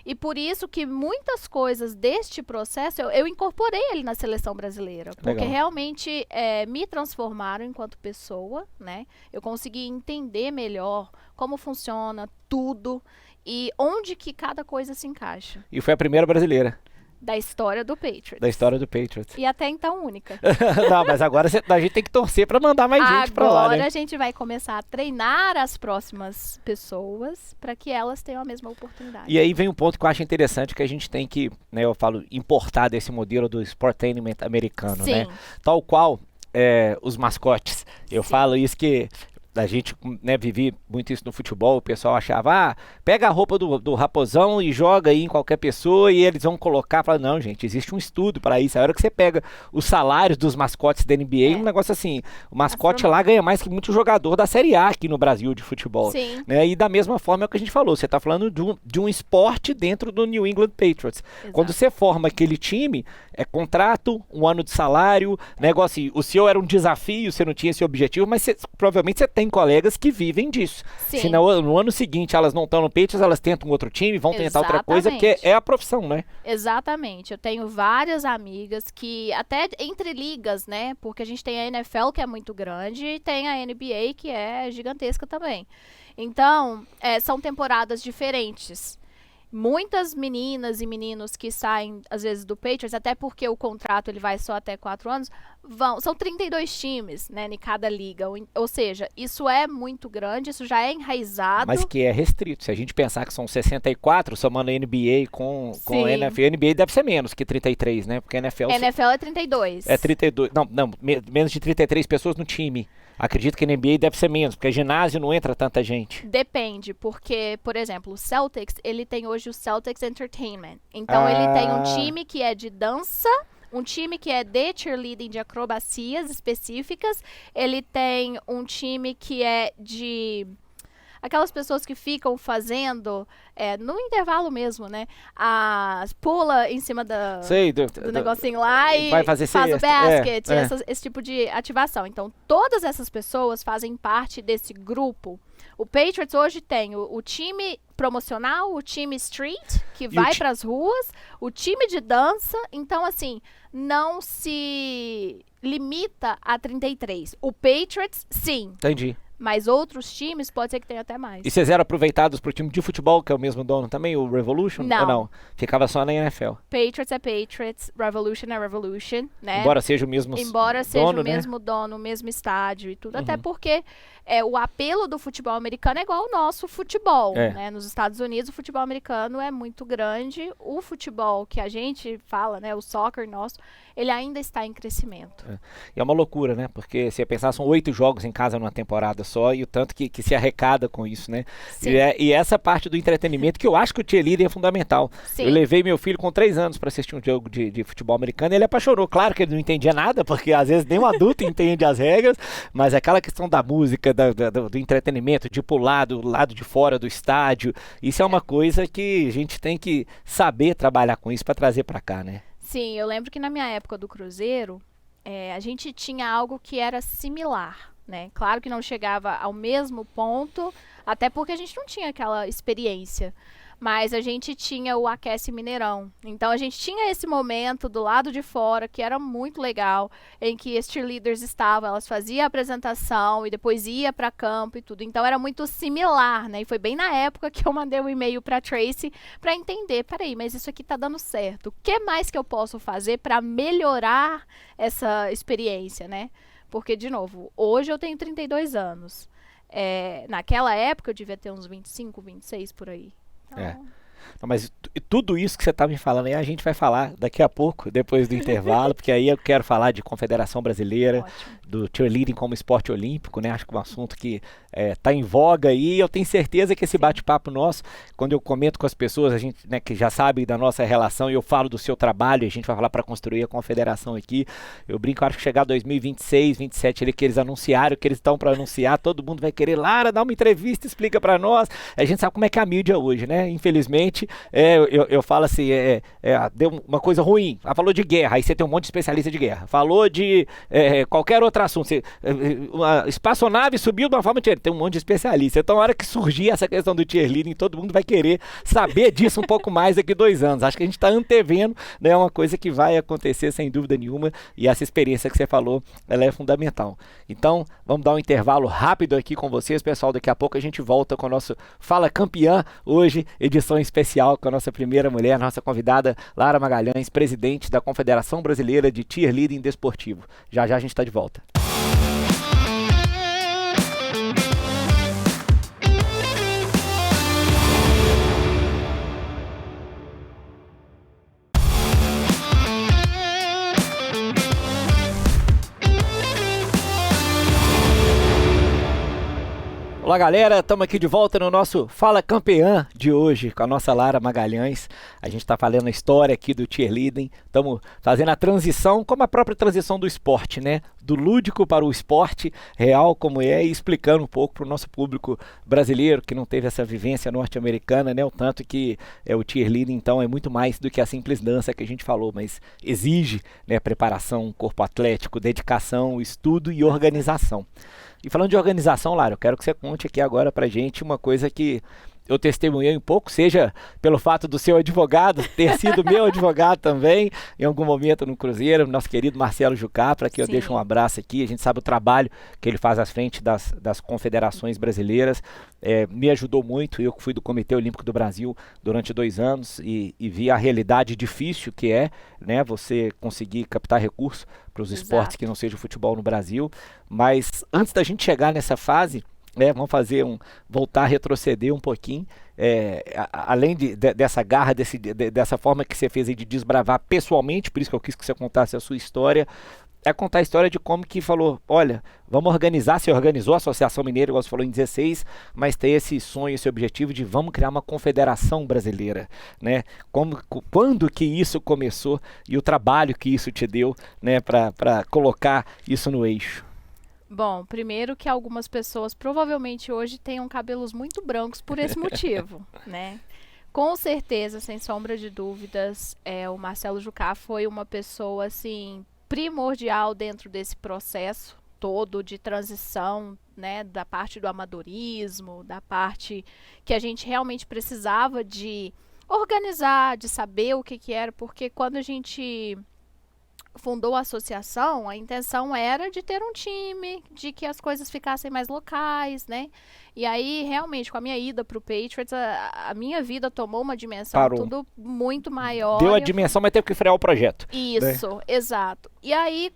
E por isso que muitas coisas deste processo, eu incorporei ele na seleção brasileira. Porque realmente me transformaram enquanto pessoa, né? Eu consegui entender melhor como funciona tudo e onde que cada coisa se encaixa. E foi a primeira brasileira. Da história do Patriots. Da história do Patriots. E até então única. Não, mas agora a gente tem que torcer pra mandar mais gente pra lá, né? Agora a gente vai começar a treinar as próximas pessoas para que elas tenham a mesma oportunidade. E aí vem um ponto que eu acho interessante, que a gente tem que, né, eu falo, importar desse modelo do sportainment americano, né? Tal qual os mascotes. Eu falo isso que a gente, né, vivi muito isso no futebol, o pessoal achava, pega a roupa do Raposão e joga aí em qualquer pessoa e eles vão colocar, fala, não, gente, existe um estudo para isso. A hora que você pega os salários dos mascotes da NBA, um negócio assim, o mascote lá ganha mais que muito jogador da Série A aqui no Brasil de futebol. Sim. Né? E da mesma forma é o que a gente falou, você está falando de um esporte dentro do New England Patriots. Exato. Quando você forma aquele time, é contrato, um ano de salário, negócio, o seu era um desafio, você não tinha esse objetivo, mas provavelmente você tem colegas que vivem disso. Sim. Se no ano seguinte elas não estão no Patriots, elas tentam outro time, vão tentar outra coisa, porque é a profissão, né? Exatamente. Eu tenho várias amigas que, até entre ligas, né? Porque a gente tem a NFL, que é muito grande, e tem a NBA, que é gigantesca também. Então, são temporadas diferentes. Muitas meninas e meninos que saem, às vezes, do Patriots, até porque o contrato ele vai só até 4 anos, são 32 times, né, em cada liga. Ou seja, isso é muito grande, isso já é enraizado. Mas que é restrito. Se a gente pensar que são 64, somando a NBA com a NFL, a NBA deve ser menos que 33, né? Porque a NFL é 32. É 32. Não, menos de 33 pessoas no time. Acredito que na NBA deve ser menos, porque ginásio não entra tanta gente. Depende, porque, por exemplo, o Celtics, ele tem hoje o Celtics Entertainment. Então, ele tem um time que é de dança, um time que é de cheerleading, de acrobacias específicas. Ele tem um time que é de... aquelas pessoas que ficam fazendo, no intervalo mesmo, né? Pula em cima do negocinho lá e faz o basket, esse tipo de ativação. Então, todas essas pessoas fazem parte desse grupo. O Patriots hoje tem o time promocional, o time street, que vai para as ruas, o time de dança. Então, assim, não se limita a 33. O Patriots, sim. Entendi. Mas outros times, pode ser que tenha até mais. E vocês eram aproveitados pro time de futebol, que é o mesmo dono também, o Revolution? Não. Ou não? Ficava só na NFL. Patriots é Patriots, Revolution é Revolution, né? Embora seja o mesmo dono, o mesmo dono, o mesmo estádio e tudo. Até porque o apelo do futebol americano é igual ao nosso futebol, né? Nos Estados Unidos, o futebol americano é muito grande. O futebol que a gente fala, né? O soccer nosso, ele ainda está em crescimento. E é uma loucura, né? Porque se você pensar, são 8 jogos em casa numa temporada só, e o tanto que se arrecada com isso, né? E essa parte do entretenimento que eu acho que o cheerleading é fundamental. Sim. Eu levei meu filho com 3 anos para assistir um jogo de futebol americano e ele apaixonou. Claro que ele não entendia nada, porque às vezes nem um adulto entende as regras, mas aquela questão da música, do entretenimento, de pular do lado de fora do estádio, isso é uma coisa que a gente tem que saber trabalhar com isso para trazer para cá, né? Sim, eu lembro que na minha época do Cruzeiro, a gente tinha algo que era similar, né? Claro que não chegava ao mesmo ponto, até porque a gente não tinha aquela experiência. Mas a gente tinha o Aquece Mineirão. Então, a gente tinha esse momento do lado de fora, que era muito legal, em que as cheerleaders estavam, elas faziam a apresentação e depois ia para campo e tudo. Então, era muito similar, né? E foi bem na época que eu mandei um e-mail para Tracy para entender, peraí, mas isso aqui tá dando certo. O que mais que eu posso fazer para melhorar essa experiência, né? Porque, de novo, hoje eu tenho 32 anos. Naquela época eu devia ter uns 25, 26 por aí. Não, mas tudo isso que você está me falando aí, a gente vai falar daqui a pouco, depois do intervalo, porque aí eu quero falar de Confederação Brasileira, do cheerleading como esporte olímpico, né? Acho que é um assunto que está em voga aí. Eu tenho certeza que esse bate-papo nosso, quando eu comento com as pessoas, a gente, né, que já sabe da nossa relação, e eu falo do seu trabalho, a gente vai falar para construir a Confederação aqui. Eu brinco, acho que chegar 2026, 2027, que eles anunciaram, que eles estão para anunciar, todo mundo vai querer, Lara, dá uma entrevista, explica para nós. A gente sabe como é que é a mídia hoje, né? Infelizmente, eu falo assim, deu uma coisa ruim. Ela falou de guerra, aí você tem um monte de especialista de guerra. Falou de qualquer outro assunto. Uma espaçonave subiu de uma forma diferente, tem um monte de especialista. Então, na hora que surgir essa questão do cheerleading, todo mundo vai querer saber disso um pouco mais daqui a 2 anos. Acho que a gente está antevendo, né, uma coisa que vai acontecer sem dúvida nenhuma, e essa experiência que você falou, ela é fundamental. Então, vamos dar um intervalo rápido aqui com vocês, pessoal. Daqui a pouco a gente volta com o nosso Fala Campeã, hoje, edição especial com a nossa primeira mulher, nossa convidada Lara Magalhães, presidente da Confederação Brasileira de Cheerleading Desportivo. Já já a gente está de volta. Fala galera, estamos aqui de volta no nosso Fala Campeã de hoje com a nossa Lara Magalhães. A gente está falando a história aqui do cheerleading, estamos fazendo a transição, como a própria transição do esporte, né? Do lúdico para o esporte real como é, e explicando um pouco para o nosso público brasileiro que não teve essa vivência norte-americana, né? O tanto que o cheerleading então é muito mais do que a simples dança que a gente falou, mas exige, né, preparação, corpo atlético, dedicação, estudo e organização. E falando de organização, Lara, eu quero que você conte aqui agora pra gente uma coisa que eu testemunhei um pouco, seja pelo fato do seu advogado ter sido meu advogado também, em algum momento no Cruzeiro, nosso querido Marcelo Jucá, para que eu deixe um abraço aqui. A gente sabe o trabalho que ele faz à frente das confederações brasileiras, me ajudou muito. Eu fui do Comitê Olímpico do Brasil durante 2 anos e vi a realidade difícil que é, né, você conseguir captar recursos para os esportes que não seja o futebol no Brasil. Mas antes da gente chegar nessa fase, vamos voltar a retroceder um pouquinho, além dessa garra, dessa forma que você fez aí de desbravar pessoalmente, por isso que eu quis que você contasse a sua história, contar a história de como que falou, olha, vamos organizar, você organizou a Associação Mineira, igual você falou, em 16, mas tem esse sonho, esse objetivo de vamos criar uma confederação brasileira, né? Quando que isso começou e o trabalho que isso te deu, né, para colocar isso no eixo? Bom, primeiro que algumas pessoas provavelmente hoje tenham cabelos muito brancos por esse motivo, né? Com certeza, sem sombra de dúvidas, o Marcelo Jucá foi uma pessoa, assim, primordial dentro desse processo todo de transição, né? Da parte do amadorismo, da parte que a gente realmente precisava de organizar, de saber o que era, porque quando a gente fundou a associação, a intenção era de ter um time, de que as coisas ficassem mais locais, né? E aí, realmente, com a minha ida para o Patriots, a minha vida tomou uma dimensão tudo muito maior. Deu a dimensão, mas teve que frear o projeto. Isso, né? Exato. E aí,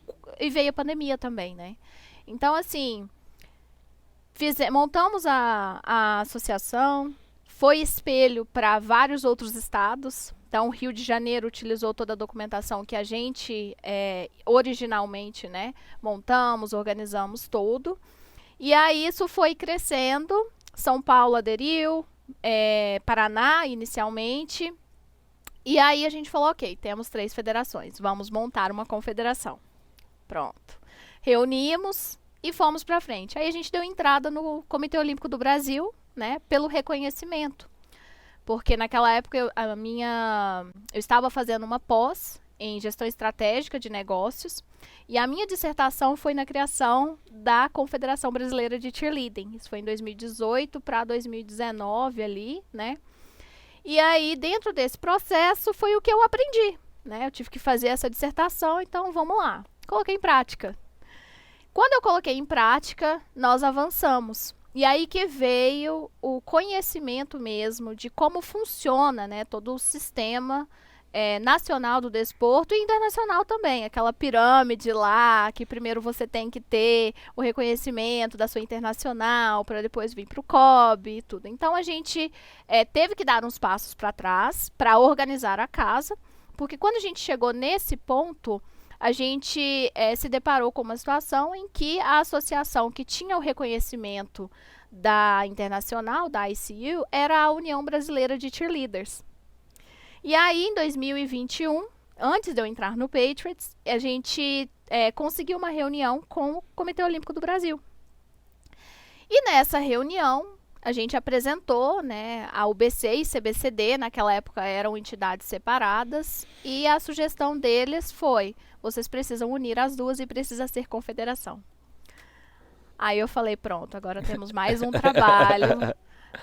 veio a pandemia também, né? Então, assim, montamos a associação, foi espelho para vários outros estados. Então, o Rio de Janeiro utilizou toda a documentação que a gente originalmente, né, montamos, organizamos tudo. E aí isso foi crescendo. São Paulo aderiu, Paraná inicialmente. E aí a gente falou, ok, temos 3 federações, vamos montar uma confederação. Pronto. Reunimos e fomos para frente. Aí a gente deu entrada no Comitê Olímpico do Brasil, né, pelo reconhecimento. Porque naquela época eu estava fazendo uma pós em gestão estratégica de negócios e a minha dissertação foi na criação da Confederação Brasileira de Cheerleading. Isso foi em 2018 para 2019 ali, né? E aí, dentro desse processo, foi o que eu aprendi, né? Eu tive que fazer essa dissertação, então vamos lá. Coloquei em prática. Quando eu coloquei em prática, nós avançamos. E aí que veio o conhecimento mesmo de como funciona, né, todo o sistema nacional do desporto e internacional também. Aquela pirâmide lá, que primeiro você tem que ter o reconhecimento da sua internacional, para depois vir para o COB e tudo. Então, a gente teve que dar uns passos para trás para organizar a casa, porque quando a gente chegou nesse ponto, a gente se deparou com uma situação em que a associação que tinha o reconhecimento da Internacional, da ICU, era a União Brasileira de Cheerleaders. E aí, em 2021, antes de eu entrar no Patriots, a gente conseguiu uma reunião com o Comitê Olímpico do Brasil. E nessa reunião, a gente apresentou, né, a UBC e CBCD, naquela época eram entidades separadas, e a sugestão deles foi: vocês precisam unir as duas e precisa ser confederação. Aí eu falei, pronto, agora temos mais um trabalho.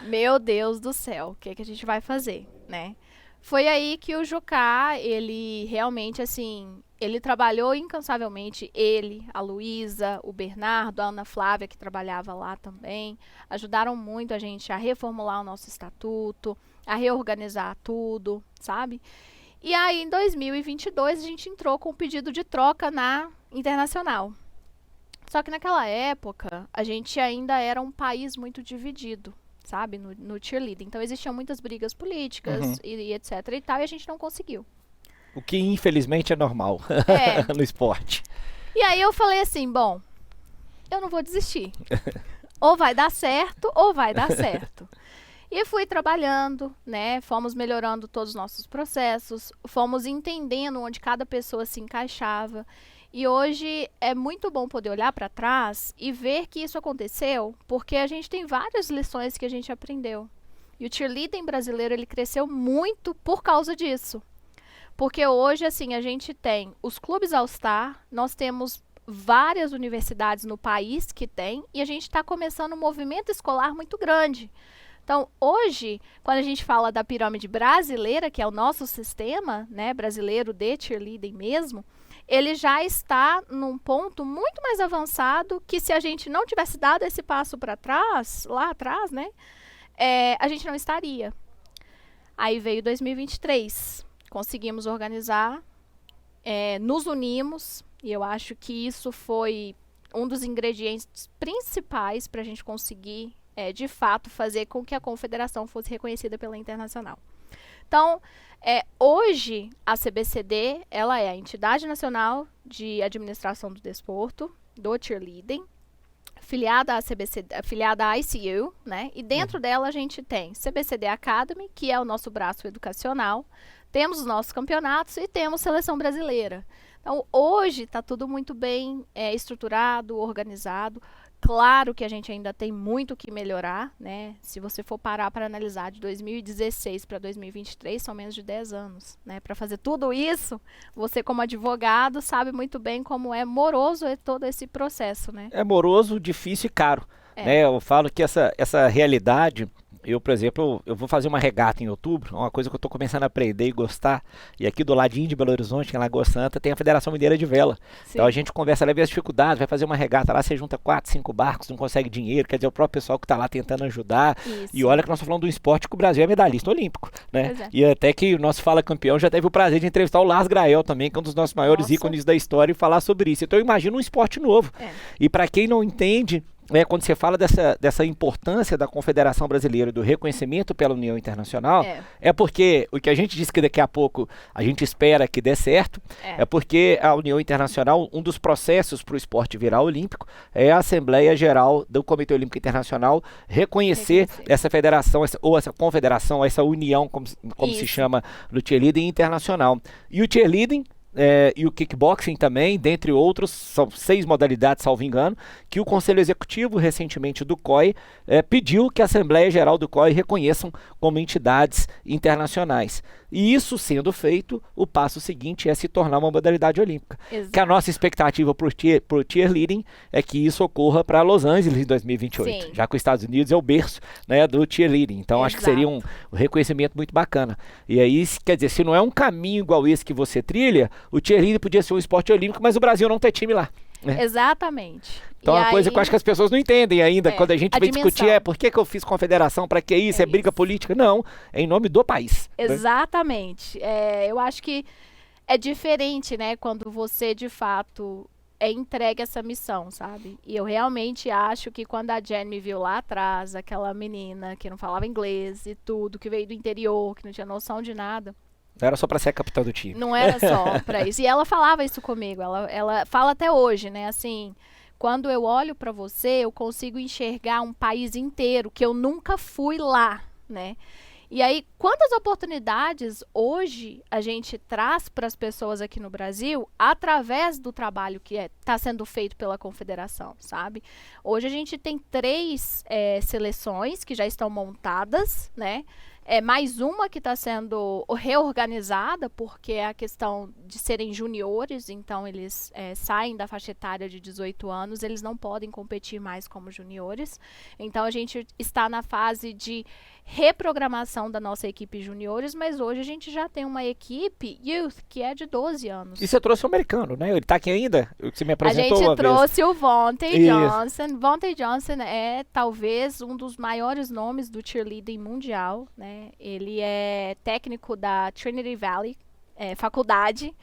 Meu Deus do céu, o que a gente vai fazer, né? Foi aí que o Jucá, ele realmente, assim, ele trabalhou incansavelmente, ele, a Luísa, o Bernardo, a Ana Flávia, que trabalhava lá também, ajudaram muito a gente a reformular o nosso estatuto, a reorganizar tudo, sabe? E aí, em 2022, a gente entrou com um pedido de troca na Internacional. Só que naquela época, a gente ainda era um país muito dividido, sabe, no cheerleading. Então, existiam muitas brigas políticas e etc e tal, e a gente não conseguiu. O que, infelizmente, é normal no esporte. E aí eu falei assim, bom, eu não vou desistir. ou vai dar certo, ou vai dar certo. E fui trabalhando, né? Fomos melhorando todos os nossos processos, fomos entendendo onde cada pessoa se encaixava. E hoje é muito bom poder olhar para trás e ver que isso aconteceu, porque a gente tem várias lições que a gente aprendeu. E o cheerleading brasileiro, ele cresceu muito por causa disso. Porque hoje, assim, a gente tem os clubes All-Star, nós temos várias universidades no país que tem, e a gente está começando um movimento escolar muito grande. Então, hoje, quando a gente fala da pirâmide brasileira, que é o nosso sistema, né, brasileiro de cheerleading mesmo, ele já está num ponto muito mais avançado que se a gente não tivesse dado esse passo para trás, lá atrás, né, a gente não estaria. Aí veio 2023, conseguimos organizar, nos unimos, e eu acho que isso foi um dos ingredientes principais para a gente conseguir, de fato, fazer com que a confederação fosse reconhecida pela internacional. Então, hoje, a CBCD, ela é a Entidade Nacional de Administração do Desporto, do Cheerleading, filiada à CBCD, filiada à ICU, né? E dentro dela a gente tem CBCD Academy, que é o nosso braço educacional, temos os nossos campeonatos e temos seleção brasileira. Então, hoje está tudo muito bem estruturado, organizado. Claro que a gente ainda tem muito que melhorar, né? Se você for parar para analisar de 2016 para 2023, são menos de 10 anos, né? Para fazer tudo isso, você como advogado sabe muito bem como é moroso todo esse processo, né? É moroso, difícil e caro. Né? Eu falo que essa realidade... Eu, por exemplo, eu vou fazer uma regata em outubro, uma coisa que eu estou começando a aprender e gostar. E aqui do ladinho de Belo Horizonte, em Lagoa Santa, tem a Federação Mineira de Vela. Sim. Então a gente conversa, leva as dificuldades, vai fazer uma regata lá, você junta 4, 5 barcos, não consegue dinheiro, quer dizer, o próprio pessoal que está lá tentando ajudar. Isso. E olha que nós estamos falando de um esporte que o Brasil é medalhista olímpico, né? E até que o nosso Fala Campeão já teve o prazer de entrevistar o Lars Grael também, que é um dos nossos maiores ícones da história, e falar sobre isso. Então eu imagino um esporte novo. E para quem não entende... quando você fala dessa importância da Confederação Brasileira, do reconhecimento pela União Internacional, é porque o que a gente disse que daqui a pouco a gente espera que dê certo, é porque a União Internacional, um dos processos para o esporte virar olímpico, é a Assembleia Geral do Comitê Olímpico Internacional reconhecer essa federação, ou essa confederação, essa união, como se chama, do cheerleading internacional. E o cheerleading... e o kickboxing também, dentre outros, são 6 modalidades, salvo engano, que o Conselho Executivo, recentemente, do COI, pediu que a Assembleia Geral do COI reconheçam como entidades internacionais. E isso sendo feito, o passo seguinte é se tornar uma modalidade olímpica. Exato. Que a nossa expectativa para o cheerleading é que isso ocorra para Los Angeles em 2028, já que os Estados Unidos é o berço, né, do cheerleading. Então, acho que seria um reconhecimento muito bacana. E aí, quer dizer, se não é um caminho igual esse que você trilha, o cheerleading podia ser um esporte olímpico, mas o Brasil não tem time lá. Né? Exatamente. Então, é uma coisa que eu acho que as pessoas não entendem ainda, quando a gente vem discutir, por que eu fiz confederação, para que isso, briga política? Não, é em nome do país. Exatamente. Né? Eu acho que é diferente, né, quando você, de fato, entregue essa missão, sabe? E eu realmente acho que quando a Jen me viu lá atrás, aquela menina que não falava inglês e tudo, que veio do interior, que não tinha noção de nada, não era só para ser a capitã do time. Não era só para isso. E ela falava isso comigo. Ela fala até hoje, né? Assim, quando eu olho para você, eu consigo enxergar um país inteiro que eu nunca fui lá, né? E aí, quantas oportunidades hoje a gente traz para as pessoas aqui no Brasil através do trabalho que está sendo feito pela Confederação, sabe? Hoje a gente tem 3 seleções que já estão montadas, né? Mais uma que está sendo reorganizada, porque é a questão de serem juniores, então eles saem da faixa etária de 18 anos, eles não podem competir mais como juniores. Então a gente está na fase de reprogramação da nossa equipe juniores, mas hoje a gente já tem uma equipe youth que é de 12 anos. E você trouxe o americano, né? Ele está aqui ainda? Você me apresentou uma vez. A gente trouxe o Vontae Johnson. Vontae Johnson é talvez um dos maiores nomes do cheerleading mundial, né? Ele é técnico da Trinity Valley, faculdade.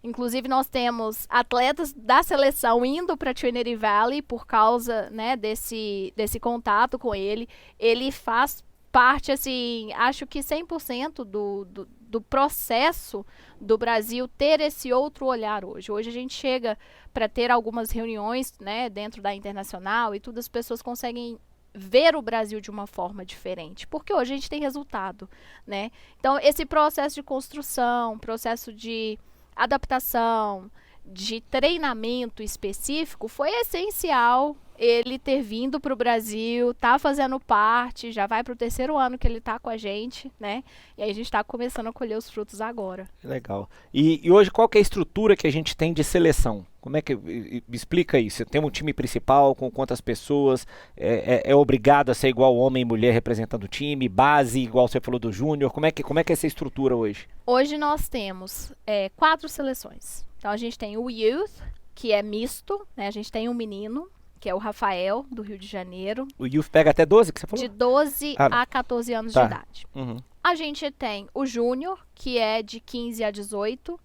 Inclusive, nós temos atletas da seleção indo para Trinity Valley por causa, né, desse contato com ele. Ele faz parte, assim, acho que 100% do processo do Brasil ter esse outro olhar hoje. Hoje a gente chega para ter algumas reuniões, né, dentro da internacional e tudo, as pessoas conseguem ver o Brasil de uma forma diferente, porque hoje a gente tem resultado, né? Então, esse processo de construção, processo de adaptação, de treinamento específico, foi essencial ele ter vindo para o Brasil, tá fazendo parte, já vai para o 3º ano que ele tá com a gente, né? E aí a gente está começando a colher os frutos agora. Legal. E hoje qual que é a estrutura que a gente tem de seleção? Como é que me explica isso? Tem um time principal com quantas pessoas? É obrigado a ser igual homem e mulher representando o time? Base, igual você falou do júnior? Como é que é essa estrutura hoje? Hoje nós temos 4 seleções. Então a gente tem o Youth, que é misto, né? A gente tem um menino, que é o Rafael, do Rio de Janeiro. O Youth pega até 12, que você falou? De 12 a 14 anos de idade. Uhum. A gente tem o Júnior, que é de 15 a 18.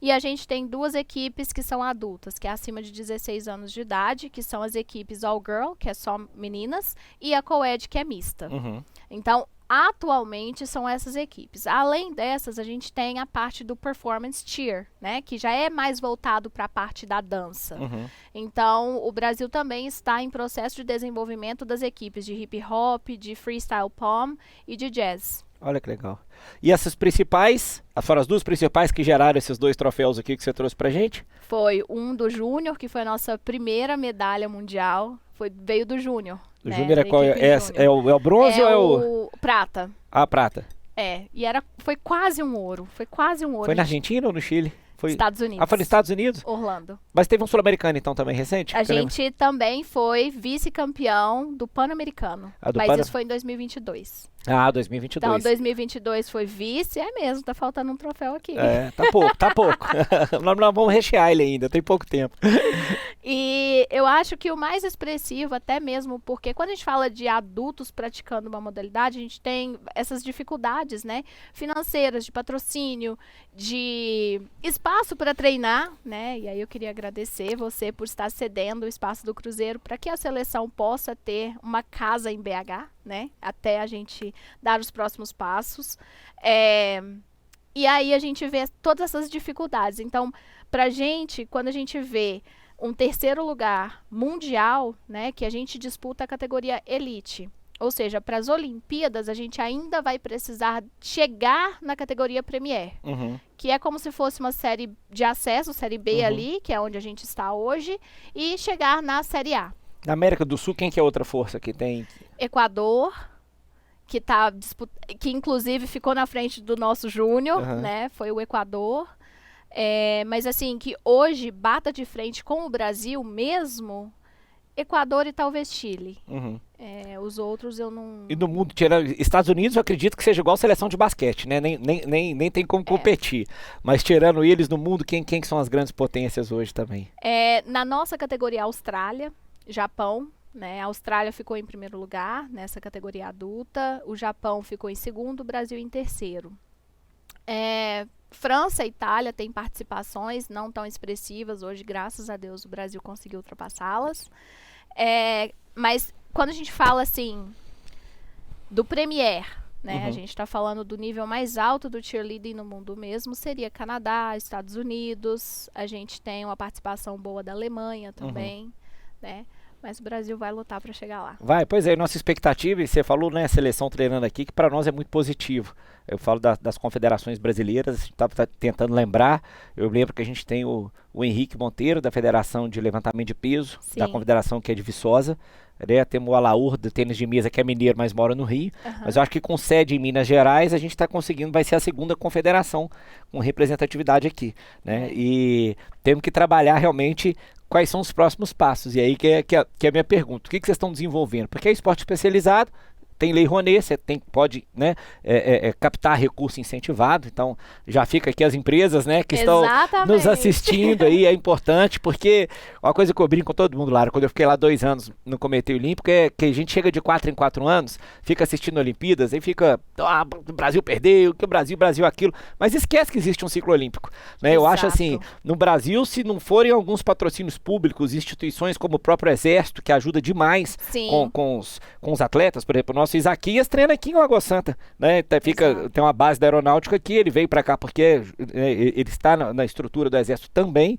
E a gente tem 2 equipes que são adultas, que é acima de 16 anos de idade, que são as equipes All Girl, que é só meninas, e a Coed, que é mista. Uhum. Então, atualmente são essas equipes. Além dessas, a gente tem a parte do Performance Cheer, né, que já é mais voltado para a parte da dança. Uhum. Então, o Brasil também está em processo de desenvolvimento das equipes de hip hop, de freestyle pom e de jazz. Olha que legal. E essas principais, foram as 2 principais que geraram esses 2 troféus aqui que você trouxe pra gente? Foi um do Júnior, que foi a nossa primeira medalha mundial. Veio do Júnior. O né, Júnior é qual? É o bronze ou é o... prata. Ah, prata. E foi quase um ouro. Foi quase um ouro. Foi na Argentina ou no Chile? Foi... Estados Unidos. Ah, foi nos Estados Unidos? Orlando. Mas teve um sul-americano então também recente? A gente também foi vice-campeão do Pan-Americano. Mas isso foi em 2022. Ah, 2022. Então, 2022 foi vice, é mesmo, tá faltando um troféu aqui. Tá pouco. Nós vamos rechear ele ainda, tem pouco tempo. E eu acho que o mais expressivo, até mesmo porque quando a gente fala de adultos praticando uma modalidade, a gente tem essas dificuldades, né, financeiras, de patrocínio, de espaço para treinar, né, e aí eu queria agradecer você por estar cedendo o espaço do Cruzeiro para que a seleção possa ter uma casa em BH, né, até a gente dar os próximos passos. E aí a gente vê todas essas dificuldades. Então, pra gente, quando a gente vê um 3º lugar mundial, né, que a gente disputa a categoria elite, ou seja, para as Olimpíadas a gente ainda vai precisar chegar na categoria Premier, que é como se fosse uma série de acesso, série B ali, que é onde a gente está hoje, e chegar na série A. Na América do Sul, quem que é outra força que tem? Equador, que inclusive ficou na frente do nosso Júnior, né? Foi o Equador. Mas assim, que hoje bata de frente com o Brasil mesmo, Equador e talvez Chile. Os outros eu não... E no mundo, Estados Unidos, eu acredito que seja igual a seleção de basquete, né? Nem tem como competir. Mas tirando eles no mundo, quem são as grandes potências hoje também? Na nossa categoria, Austrália, Japão, né? A Austrália ficou em 1º lugar nessa categoria adulta, o Japão ficou em 2º, o Brasil em 3º. França e Itália têm participações não tão expressivas. Hoje, graças a Deus, o Brasil conseguiu ultrapassá-las. Mas quando a gente fala assim do Premier, né, a gente está falando do nível mais alto do cheerleading no mundo mesmo, seria Canadá, Estados Unidos. A gente tem uma participação boa da Alemanha também, né? Mas o Brasil vai lutar para chegar lá. Pois é, nossa expectativa, e você falou, né, a seleção treinando aqui, que para nós é muito positivo. Eu falo das confederações brasileiras, a gente estava tentando lembrar, eu lembro que a gente tem o Henrique Monteiro, da Federação de Levantamento de Peso, da Confederação que é de Viçosa, né? Temos o Alaur, do tênis de mesa, que é mineiro, mas mora no Rio, mas eu acho que com sede em Minas Gerais, a gente está conseguindo, vai ser a 2ª confederação com representatividade aqui, né? E temos que trabalhar realmente quais são os próximos passos. E aí que é a minha pergunta. O que vocês estão desenvolvendo? Porque é esporte especializado, tem Lei Rouanet, você pode, né, captar recurso incentivado. Então, já fica aqui as empresas, né, que estão nos assistindo aí, é importante, porque uma coisa que eu brinco com todo mundo, Lara, quando eu fiquei lá 2 anos no Comitê Olímpico, é que a gente chega de 4 em 4 anos, fica assistindo Olimpíadas, aí fica, o Brasil perdeu, que o Brasil aquilo, mas esquece que existe um ciclo olímpico, né? Eu acho assim, no Brasil, se não forem alguns patrocínios públicos, instituições como o próprio Exército, que ajuda demais com os atletas, por exemplo, o nosso nosso Isaquias treina aqui em Lagoa Santa, né? Tem uma base da aeronáutica aqui, ele veio para cá porque ele está na estrutura do Exército também,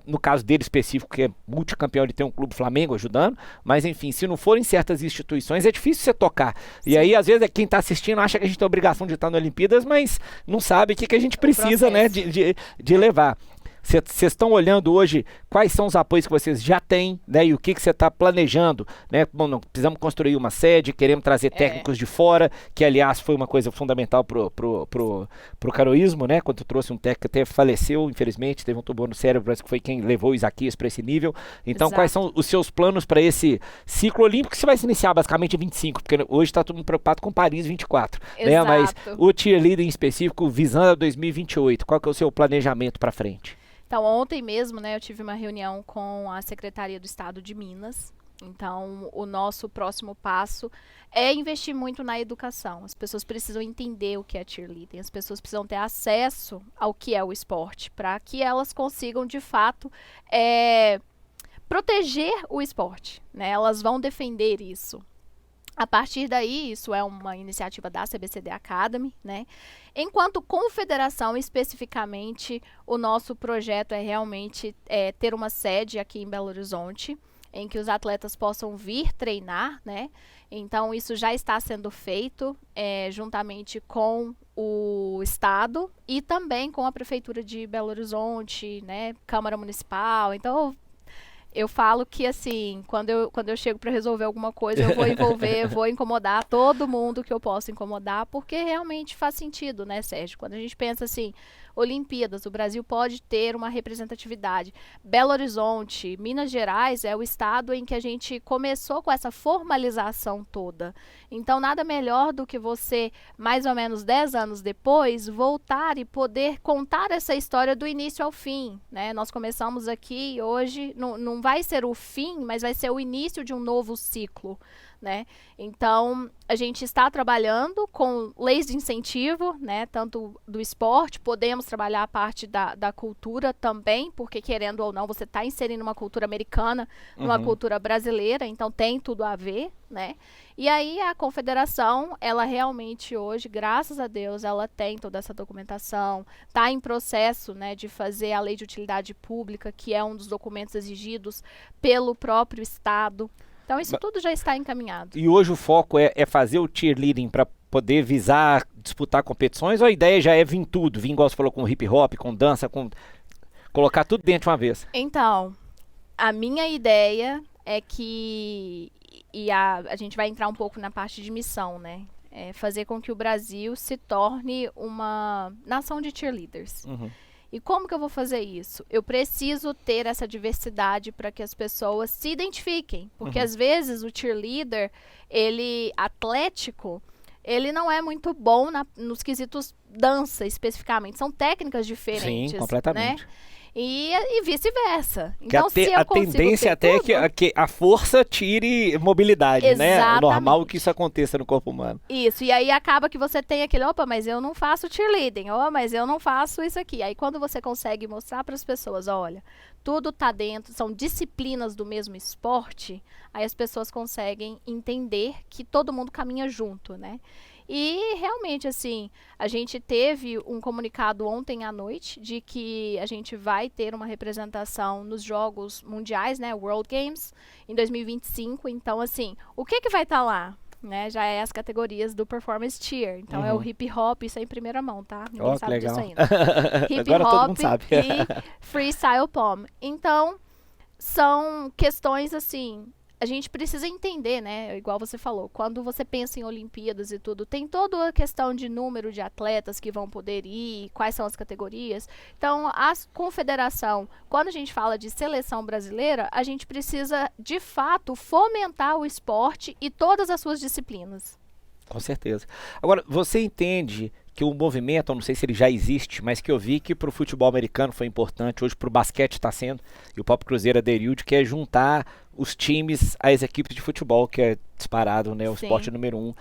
no caso dele específico, que é multicampeão, ele tem um clube Flamengo ajudando, mas enfim, se não forem certas instituições, é difícil você tocar. Sim. E aí, às vezes, quem está assistindo acha que a gente tem a obrigação de estar nas Olimpíadas, mas não sabe o que a gente precisa, né, de levar. Vocês estão olhando hoje quais são os apoios que vocês já têm, né? E o que você está planejando, né? Bom, não, precisamos construir uma sede, queremos trazer técnicos de fora, que aliás foi uma coisa fundamental pro caroísmo, né? Quando trouxe um técnico que até faleceu, infelizmente, teve um tumor no cérebro, parece que foi quem levou o Isaquias para esse nível. Então, exato, quais são os seus planos para esse ciclo olímpico que você vai se iniciar basicamente em 25, porque hoje está todo mundo preocupado com Paris 24, né? Mas o cheerleading em específico visando a 2028, qual que é o seu planejamento para frente? Então, ontem mesmo, né, eu tive uma reunião com a Secretaria do Estado de Minas. Então, o nosso próximo passo é investir muito na educação. As pessoas precisam entender o que é cheerleading, as pessoas precisam ter acesso ao que é o esporte, para que elas consigam, de fato, proteger o esporte, né? Elas vão defender isso. A partir daí, isso é uma iniciativa da CBCD Academy, né? Enquanto confederação, especificamente, o nosso projeto é realmente ter uma sede aqui em Belo Horizonte, em que os atletas possam vir treinar, né? Então, isso já está sendo feito juntamente com o Estado e também com a Prefeitura de Belo Horizonte, né? Câmara Municipal. Então, eu falo que, assim, quando eu chego para resolver alguma coisa, eu vou envolver, vou incomodar todo mundo que eu posso incomodar, porque realmente faz sentido, né, Sérgio? Quando a gente pensa assim, Olimpíadas, o Brasil pode ter uma representatividade. Belo Horizonte, Minas Gerais é o estado em que a gente começou com essa formalização toda. Então, nada melhor do que você, mais ou menos 10 anos depois, voltar e poder contar essa história do início ao fim, né? Nós começamos aqui e hoje não vai ser o fim, mas vai ser o início de um novo ciclo, né? Então, a gente está trabalhando com leis de incentivo, né? Tanto do esporte, podemos trabalhar a parte da cultura também, porque querendo ou não, você está inserindo uma cultura americana numa cultura brasileira, então tem tudo a ver, né? E aí a confederação, ela realmente hoje, graças a Deus, ela tem toda essa documentação, está em processo, né, de fazer a lei de utilidade pública, que é um dos documentos exigidos pelo próprio Estado. Então, isso tudo já está encaminhado. E hoje o foco é fazer o cheerleading para poder visar, disputar competições, ou a ideia já é vir tudo? Vir, igual você falou, com hip hop, com dança, colocar tudo dentro de uma vez? Então, a minha ideia é que, a gente vai entrar um pouco na parte de missão, né? Fazer com que o Brasil se torne uma nação de cheerleaders. E como que eu vou fazer isso? Eu preciso ter essa diversidade para que as pessoas se identifiquem. Porque às vezes o cheerleader, atlético, ele não é muito bom nos quesitos dança especificamente. São técnicas diferentes. Sim, completamente. Né? E vice-versa. Então, se eu a tendência até é que a força tire mobilidade, exatamente, né? É normal que isso aconteça no corpo humano. Isso, e aí acaba que você tem aquele, opa, mas eu não faço cheerleading, mas eu não faço isso aqui. Aí quando você consegue mostrar para as pessoas, olha, tudo tá dentro, são disciplinas do mesmo esporte, aí as pessoas conseguem entender que todo mundo caminha junto, né? E realmente, assim, a gente teve um comunicado ontem à noite de que a gente vai ter uma representação nos Jogos Mundiais, né, World Games, em 2025. Então, assim, o que vai estar lá? Né, já é as categorias do Performance Cheer. Então, é o hip hop, isso é em primeira mão, tá? Ninguém sabe legal. disso ainda. Hip Agora hop todo mundo sabe. E freestyle pom. Então, são questões, assim, a gente precisa entender, né? Igual você falou, quando você pensa em Olimpíadas e tudo, tem toda a questão de número de atletas que vão poder ir, quais são as categorias. Então, a confederação, quando a gente fala de seleção brasileira, a gente precisa, de fato, fomentar o esporte e todas as suas disciplinas. Com certeza. Agora, você entende que o movimento, eu não sei se ele já existe, mas que eu vi que para o futebol americano foi importante, hoje para o basquete está sendo, e o próprio Cruzeiro aderiu, que é juntar os times às equipes de futebol, que é disparado, né, o esporte número 1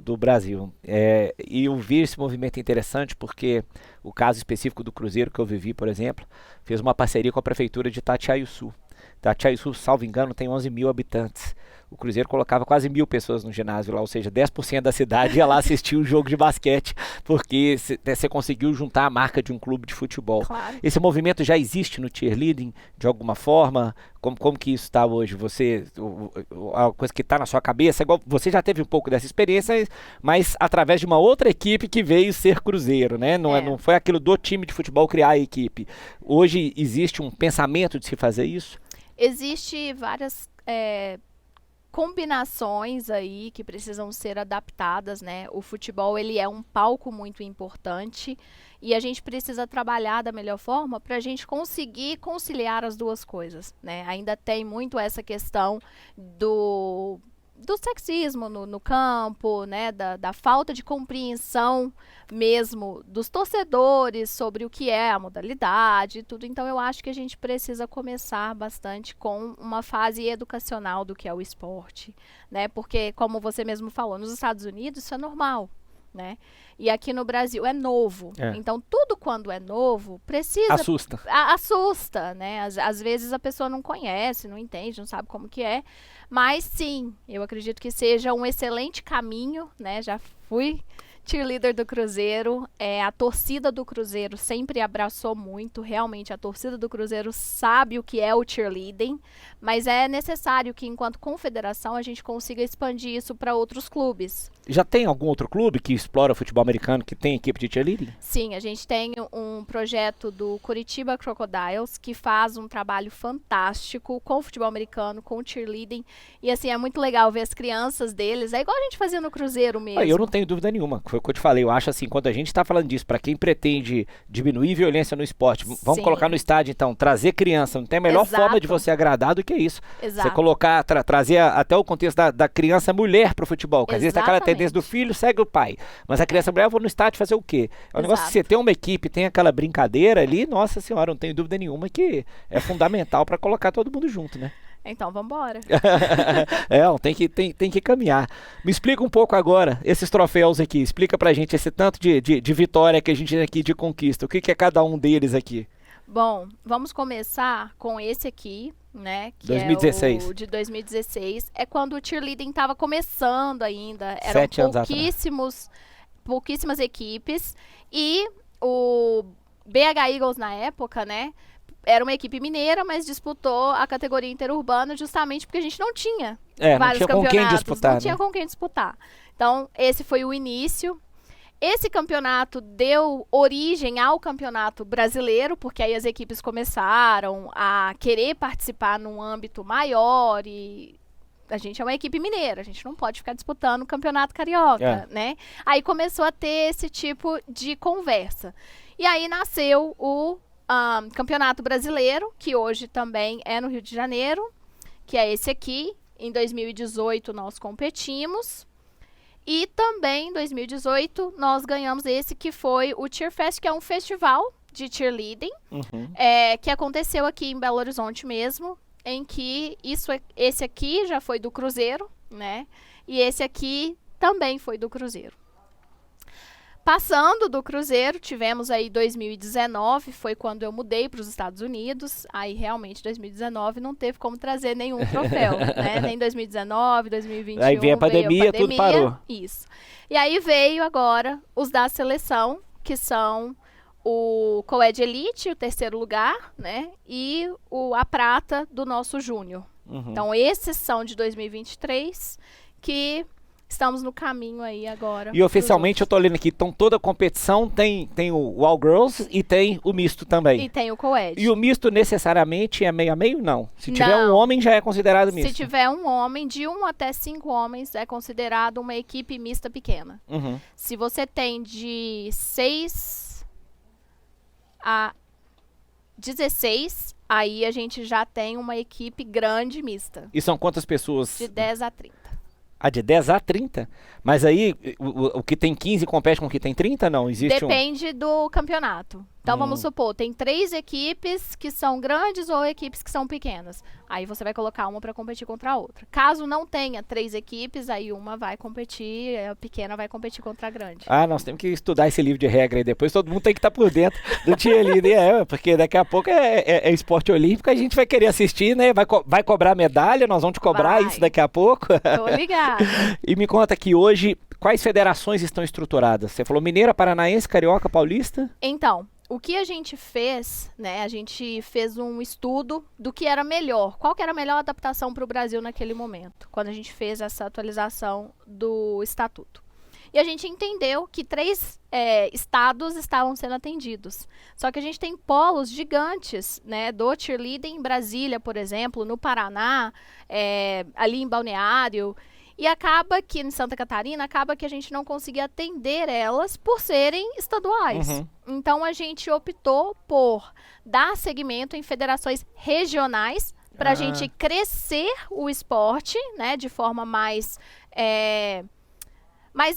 do Brasil. E eu vi esse movimento interessante porque o caso específico do Cruzeiro que eu vivi, por exemplo, fez uma parceria com a prefeitura de Itatiaia-Sul. Itatiaia-Sul, salvo engano, tem 11 mil habitantes. o Cruzeiro colocava quase 1.000 pessoas no ginásio lá, ou seja, 10% da cidade ia lá assistir o jogo de basquete, porque você conseguiu juntar a marca de um clube de futebol. Claro. Esse movimento já existe no cheerleading, de alguma forma? Como que isso está hoje? A coisa que está na sua cabeça, igual você já teve um pouco dessa experiência, mas através de uma outra equipe que veio ser Cruzeiro, né? Não foi aquilo do time de futebol criar a equipe. Hoje existe um pensamento de se fazer isso? Existe várias combinações aí que precisam ser adaptadas, né? O futebol, ele é um palco muito importante e a gente precisa trabalhar da melhor forma para a gente conseguir conciliar as duas coisas, né? Ainda tem muito essa questão do sexismo no campo, né? Da falta de compreensão mesmo dos torcedores sobre o que é a modalidade e tudo. Então, eu acho que a gente precisa começar bastante com uma fase educacional do que é o esporte, né? Porque, como você mesmo falou, nos Estados Unidos isso é normal, né? E aqui no Brasil é novo. Então, tudo quando é novo precisa... Assusta. Assusta, né? Às vezes a pessoa não conhece, não entende, não sabe como que é. Mas, sim, eu acredito que seja um excelente caminho, né? Já fui cheerleader do Cruzeiro. A torcida do Cruzeiro sempre abraçou muito. Realmente, a torcida do Cruzeiro sabe o que é o cheerleading. Mas é necessário que, enquanto confederação, a gente consiga expandir isso para outros clubes. Já tem algum outro clube que explora o futebol americano que tem equipe de cheerleading? Sim, a gente tem um projeto do Curitiba Crocodiles que faz um trabalho fantástico com o futebol americano, com o cheerleading. E assim, é muito legal ver as crianças deles. É igual a gente fazia no Cruzeiro mesmo. Eu não tenho dúvida nenhuma. Foi o que eu te falei. Eu acho assim, quando a gente está falando disso, para quem pretende diminuir violência no esporte, vamos colocar no estádio então, trazer criança. Não tem a melhor forma de você agradar do que isso. Exato. Você colocar, trazer até o contexto da criança mulher pro futebol. Porque às vezes tem aquela tendência do filho, segue o pai. Mas a criança mulher, eu vou no estádio fazer o quê? É um negócio que você tem uma equipe, tem aquela brincadeira ali, nossa senhora, não tenho dúvida nenhuma que é fundamental para colocar todo mundo junto, né? Então, vamos embora. Tem que caminhar. Me explica um pouco agora, esses troféus aqui. Explica pra gente esse tanto de vitória que a gente tem aqui, de conquista. O que é cada um deles aqui? Bom, vamos começar com esse aqui, né? Que 2016. é o de 2016. É quando o cheerleading estava começando ainda. Eram 7 anos atrás. pouquíssimas equipes. E o BH Eagles, na época, né? Era uma equipe mineira, mas disputou a categoria interurbana justamente porque a gente não tinha vários não tinha campeonatos. Com quem disputar, não tinha com quem disputar. Então, esse foi o início. Esse campeonato deu origem ao campeonato brasileiro, porque aí as equipes começaram a querer participar num âmbito maior e a gente é uma equipe mineira, a gente não pode ficar disputando o campeonato carioca, né? Aí começou a ter esse tipo de conversa. E aí nasceu o Campeonato Brasileiro, que hoje também é no Rio de Janeiro, que é esse aqui. Em 2018 nós competimos. E também em 2018 nós ganhamos esse que foi o Cheerfest, que é um festival de cheerleading, que aconteceu aqui em Belo Horizonte mesmo, em que esse aqui já foi do Cruzeiro, né? E esse aqui também foi do Cruzeiro. Passando do Cruzeiro, tivemos aí 2019, foi quando eu mudei para os Estados Unidos. Aí realmente 2019 não teve como trazer nenhum troféu, né? Nem 2019, 2021. Aí veio a pandemia, tudo parou. Isso. E aí veio agora os da seleção, que são o Coed Elite, o 3º lugar, né? E a prata do nosso Júnior. Então esses são de 2023, que estamos no caminho aí agora. E oficialmente eu tô lendo aqui, então toda competição tem o All Girls e tem o misto também. E tem o Coed. E o misto necessariamente é meio a meio? Não. Se tiver um homem já é considerado misto. Se tiver um homem, de 1 até 5 homens é considerado uma equipe mista pequena. Se você tem de 6 a 16, aí a gente já tem uma equipe grande mista. E são quantas pessoas? De 10 a 30. De 10 a 30? Mas aí, o que tem 15 compete com o que tem 30? Não, existe Depende do campeonato. Então, vamos supor, tem 3 equipes que são grandes ou equipes que são pequenas. Aí você vai colocar uma para competir contra a outra. Caso não tenha 3 equipes, aí uma vai competir, a pequena vai competir contra a grande. Ah, nós temos que estudar esse livro de regra aí depois. Todo mundo tem que estar por dentro do cheerleading, porque daqui a pouco é esporte olímpico, a gente vai querer assistir, né? Vai cobrar medalha, nós vamos te cobrar isso daqui a pouco. Tô ligada. E me conta que hoje, quais federações estão estruturadas? Você falou Mineira, Paranaense, Carioca, Paulista? Então, o que a gente fez, né? A gente fez um estudo do que era melhor, qual que era a melhor adaptação para o Brasil naquele momento, quando a gente fez essa atualização do estatuto. E a gente entendeu que 3 estados estavam sendo atendidos. Só que a gente tem polos gigantes, né, do cheerleading em Brasília, por exemplo, no Paraná, ali em Balneário. E acaba que, em Santa Catarina, acaba que a gente não conseguia atender elas por serem estaduais. Uhum. Então, a gente optou por dar segmento em federações regionais para a gente crescer o esporte, né, de forma mais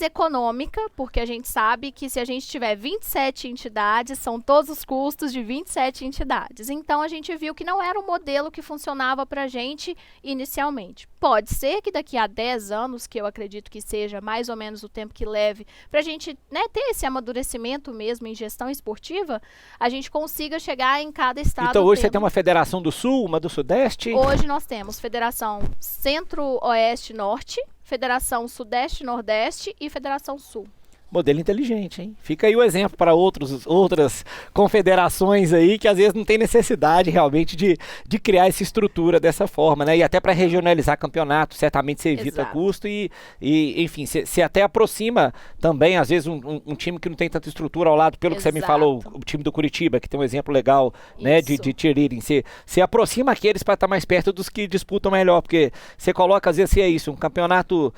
econômica, porque a gente sabe que se a gente tiver 27 entidades, são todos os custos de 27 entidades. Então, a gente viu que não era um modelo que funcionava para a gente inicialmente. Pode ser que daqui a 10 anos, que eu acredito que seja mais ou menos o tempo que leve, para a gente, né, ter esse amadurecimento mesmo em gestão esportiva, a gente consiga chegar em cada estado. Então, hoje você tem uma federação do Sul, uma do Sudeste? Hoje nós temos Federação Centro-Oeste-Norte, Federação Sudeste-Nordeste e Federação Sul. Modelo inteligente, hein? Fica aí o exemplo para outras confederações aí que às vezes não tem necessidade realmente de criar essa estrutura dessa forma, né? E até para regionalizar campeonato, certamente você evita custo e enfim, você até aproxima também, às vezes, um time que não tem tanta estrutura ao lado, pelo que você me falou, o time do Curitiba, que tem um exemplo legal, né, de cheerleading. Você aproxima aqueles para estar mais perto dos que disputam melhor, porque você coloca, às vezes, se é isso, um campeonato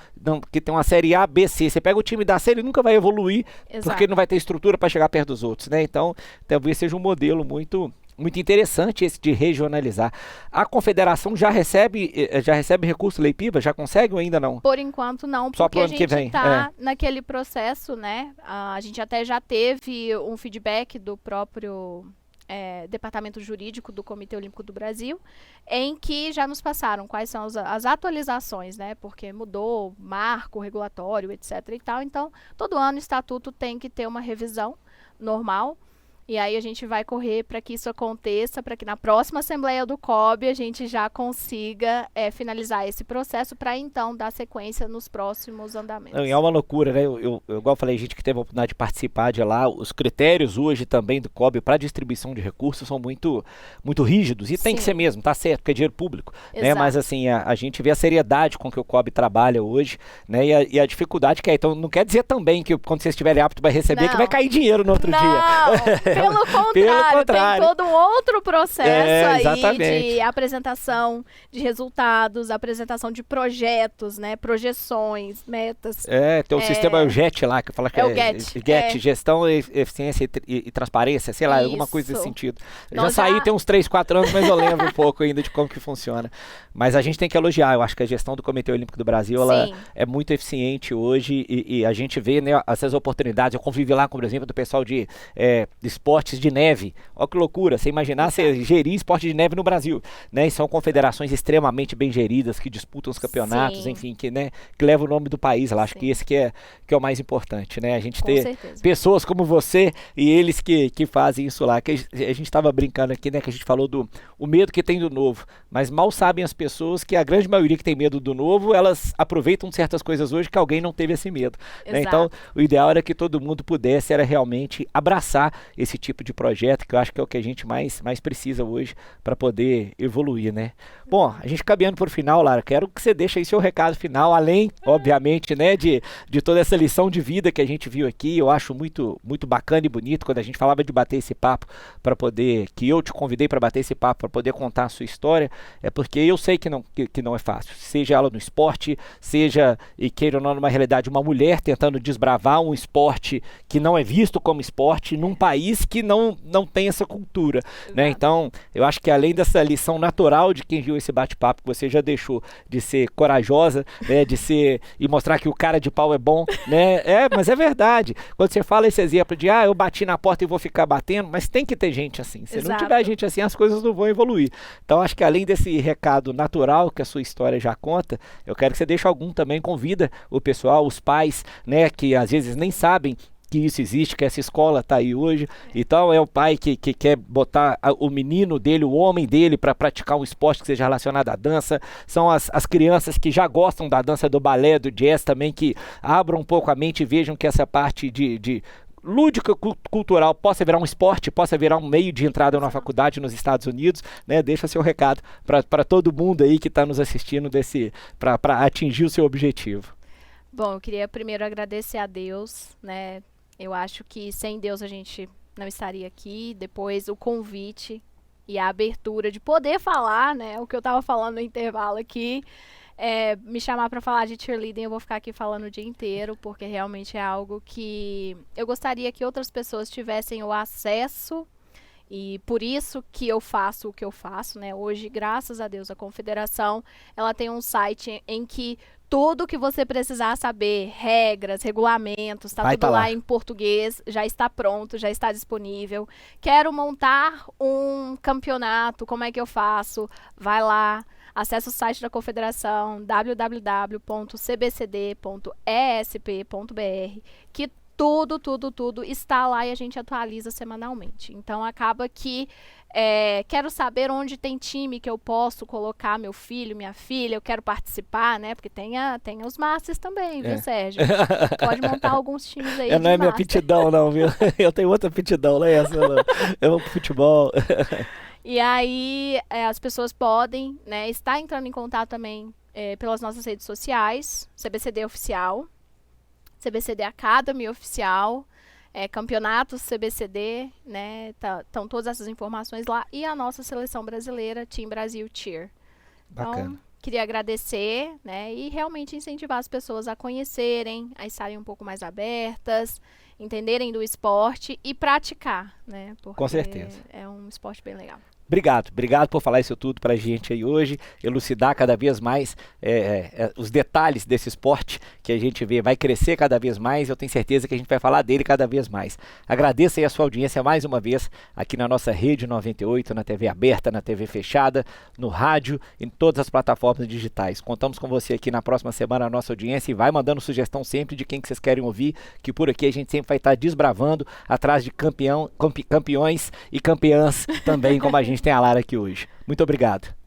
que tem uma série A, B, C, você pega o time da C, ele nunca vai evoluir, porque não vai ter estrutura para chegar perto dos outros, né? Então, talvez seja um modelo muito interessante esse de regionalizar. A confederação já recebe recurso Lei Piva? Já consegue ou ainda não? Por enquanto não, porque só pro ano a que gente vem. está naquele processo, né? A gente até já teve um feedback do próprio Departamento Jurídico do Comitê Olímpico do Brasil, em que já nos passaram quais são as atualizações, né? Porque mudou marco regulatório, etc. e tal. Então, todo ano o estatuto tem que ter uma revisão normal. E aí a gente vai correr para que isso aconteça, para que na próxima Assembleia do COB a gente já consiga finalizar esse processo para então dar sequência nos próximos andamentos. Não, é uma loucura, né? Eu igual eu falei, gente que teve a oportunidade de participar de lá, os critérios hoje também do COB para distribuição de recursos são muito rígidos e tem que ser mesmo, tá certo, porque é dinheiro público, né? Mas assim, a gente vê a seriedade com que o COB trabalha hoje, né? E a dificuldade que é. Então não quer dizer também que quando vocês estiverem apto vai receber que vai cair dinheiro no outro dia. Pelo contrário, tem todo um outro processo aí de apresentação de resultados, apresentação de projetos, né? Projeções, metas. Tem o sistema GET lá, que fala que o GET. Gestão, Eficiência e Transparência, sei lá, alguma coisa desse sentido. Já saí tem uns 3, 4 anos, mas eu lembro um pouco ainda de como que funciona. Mas a gente tem que elogiar, eu acho que a gestão do Comitê Olímpico do Brasil, ela é muito eficiente hoje e a gente vê, né, essas oportunidades. Eu convivi lá com, por exemplo, do pessoal de esportes de neve. Olha que loucura, você imaginar você gerir esporte de neve no Brasil, né? E são confederações extremamente bem geridas, que disputam os campeonatos, enfim, que levam o nome do país lá. Acho que esse que é o mais importante, né? A gente ter pessoas como você e eles que fazem isso lá. Que a gente estava brincando aqui, né? Que a gente falou o medo que tem do novo, mas mal sabem as pessoas que a grande maioria que tem medo do novo, elas aproveitam certas coisas hoje que alguém não teve esse medo, né? Então, o ideal era que todo mundo pudesse realmente abraçar esse tipo de projeto, que eu acho que é o que a gente mais precisa hoje para poder evoluir, né? Bom, a gente caminhando por final, Lara, quero que você deixe aí seu recado final, além, obviamente, né, de toda essa lição de vida que a gente viu aqui. Eu acho muito bacana e bonito quando a gente falava de bater esse papo que eu te convidei para bater esse papo, para poder contar a sua história, porque eu sei que não é fácil, seja ela no esporte, seja, e queira ou não, numa realidade, uma mulher tentando desbravar um esporte que não é visto como esporte num país mas que não tem essa cultura, né? Então, eu acho que além dessa lição natural de quem viu esse bate-papo, que você já deixou de ser corajosa, né? E mostrar que o cara de pau é bom, né? Mas é verdade. Quando você fala esse exemplo de, eu bati na porta e vou ficar batendo, mas tem que ter gente assim. Se não tiver gente assim, as coisas não vão evoluir. Então, acho que além desse recado natural que a sua história já conta, eu quero que você deixe algum também, convida o pessoal, os pais, né, que às vezes nem sabem que isso existe, que essa escola está aí hoje. Então é o pai que quer botar o menino dele, o homem dele, para praticar um esporte que seja relacionado à dança. São as crianças que já gostam da dança, do balé, do jazz também, que abram um pouco a mente e vejam que essa parte de lúdica, cultural, possa virar um esporte, possa virar um meio de entrada na faculdade nos Estados Unidos, né? Deixa seu recado para todo mundo aí que está nos assistindo para atingir o seu objetivo. Bom, eu queria primeiro agradecer a Deus, né? Eu acho que sem Deus a gente não estaria aqui. Depois o convite e a abertura de poder falar, né? O que eu estava falando no intervalo aqui. Me chamar para falar de cheerleading, eu vou ficar aqui falando o dia inteiro, porque realmente é algo que eu gostaria que outras pessoas tivessem o acesso, e por isso que eu faço o que eu faço, né? Hoje, graças a Deus, a Confederação, ela tem um site em que tudo que você precisar saber, regras, regulamentos, está tudo lá em português, já está pronto, já está disponível. Quero montar um campeonato, como é que eu faço? Vai lá, acessa o site da Confederação, www.cbcd.esp.br, que tudo está lá e a gente atualiza semanalmente. Então, acaba que quero saber onde tem time que eu posso colocar meu filho, minha filha, eu quero participar, né? Porque tem os Masters também, viu, Sérgio? Pode montar alguns times aí. Não é minha aptidão, não, viu? Eu tenho outra aptidão, não é essa, não. Eu amo futebol. E aí, as pessoas podem, né, estar entrando em contato também pelas nossas redes sociais, CBCD Oficial, CBCD Academy Oficial, campeonatos CBCD, né? Estão todas essas informações lá. E a nossa seleção brasileira, Team Brasil Cheer. Bacana. Então, queria agradecer, né? E realmente incentivar as pessoas a conhecerem, a estarem um pouco mais abertas, entenderem do esporte e praticar, né? Porque com certeza. É um esporte bem legal. Obrigado por falar isso tudo pra gente aí hoje, elucidar cada vez mais os detalhes desse esporte que a gente vê, vai crescer cada vez mais, eu tenho certeza que a gente vai falar dele cada vez mais. Agradeço aí a sua audiência mais uma vez aqui na nossa Rede 98, na TV aberta, na TV fechada, no rádio, em todas as plataformas digitais. Contamos com você aqui na próxima semana, a nossa audiência, e vai mandando sugestão sempre de quem que vocês querem ouvir, que por aqui a gente sempre vai estar desbravando atrás de campeões e campeãs também, como a gente tem a Lara aqui hoje. Muito obrigado.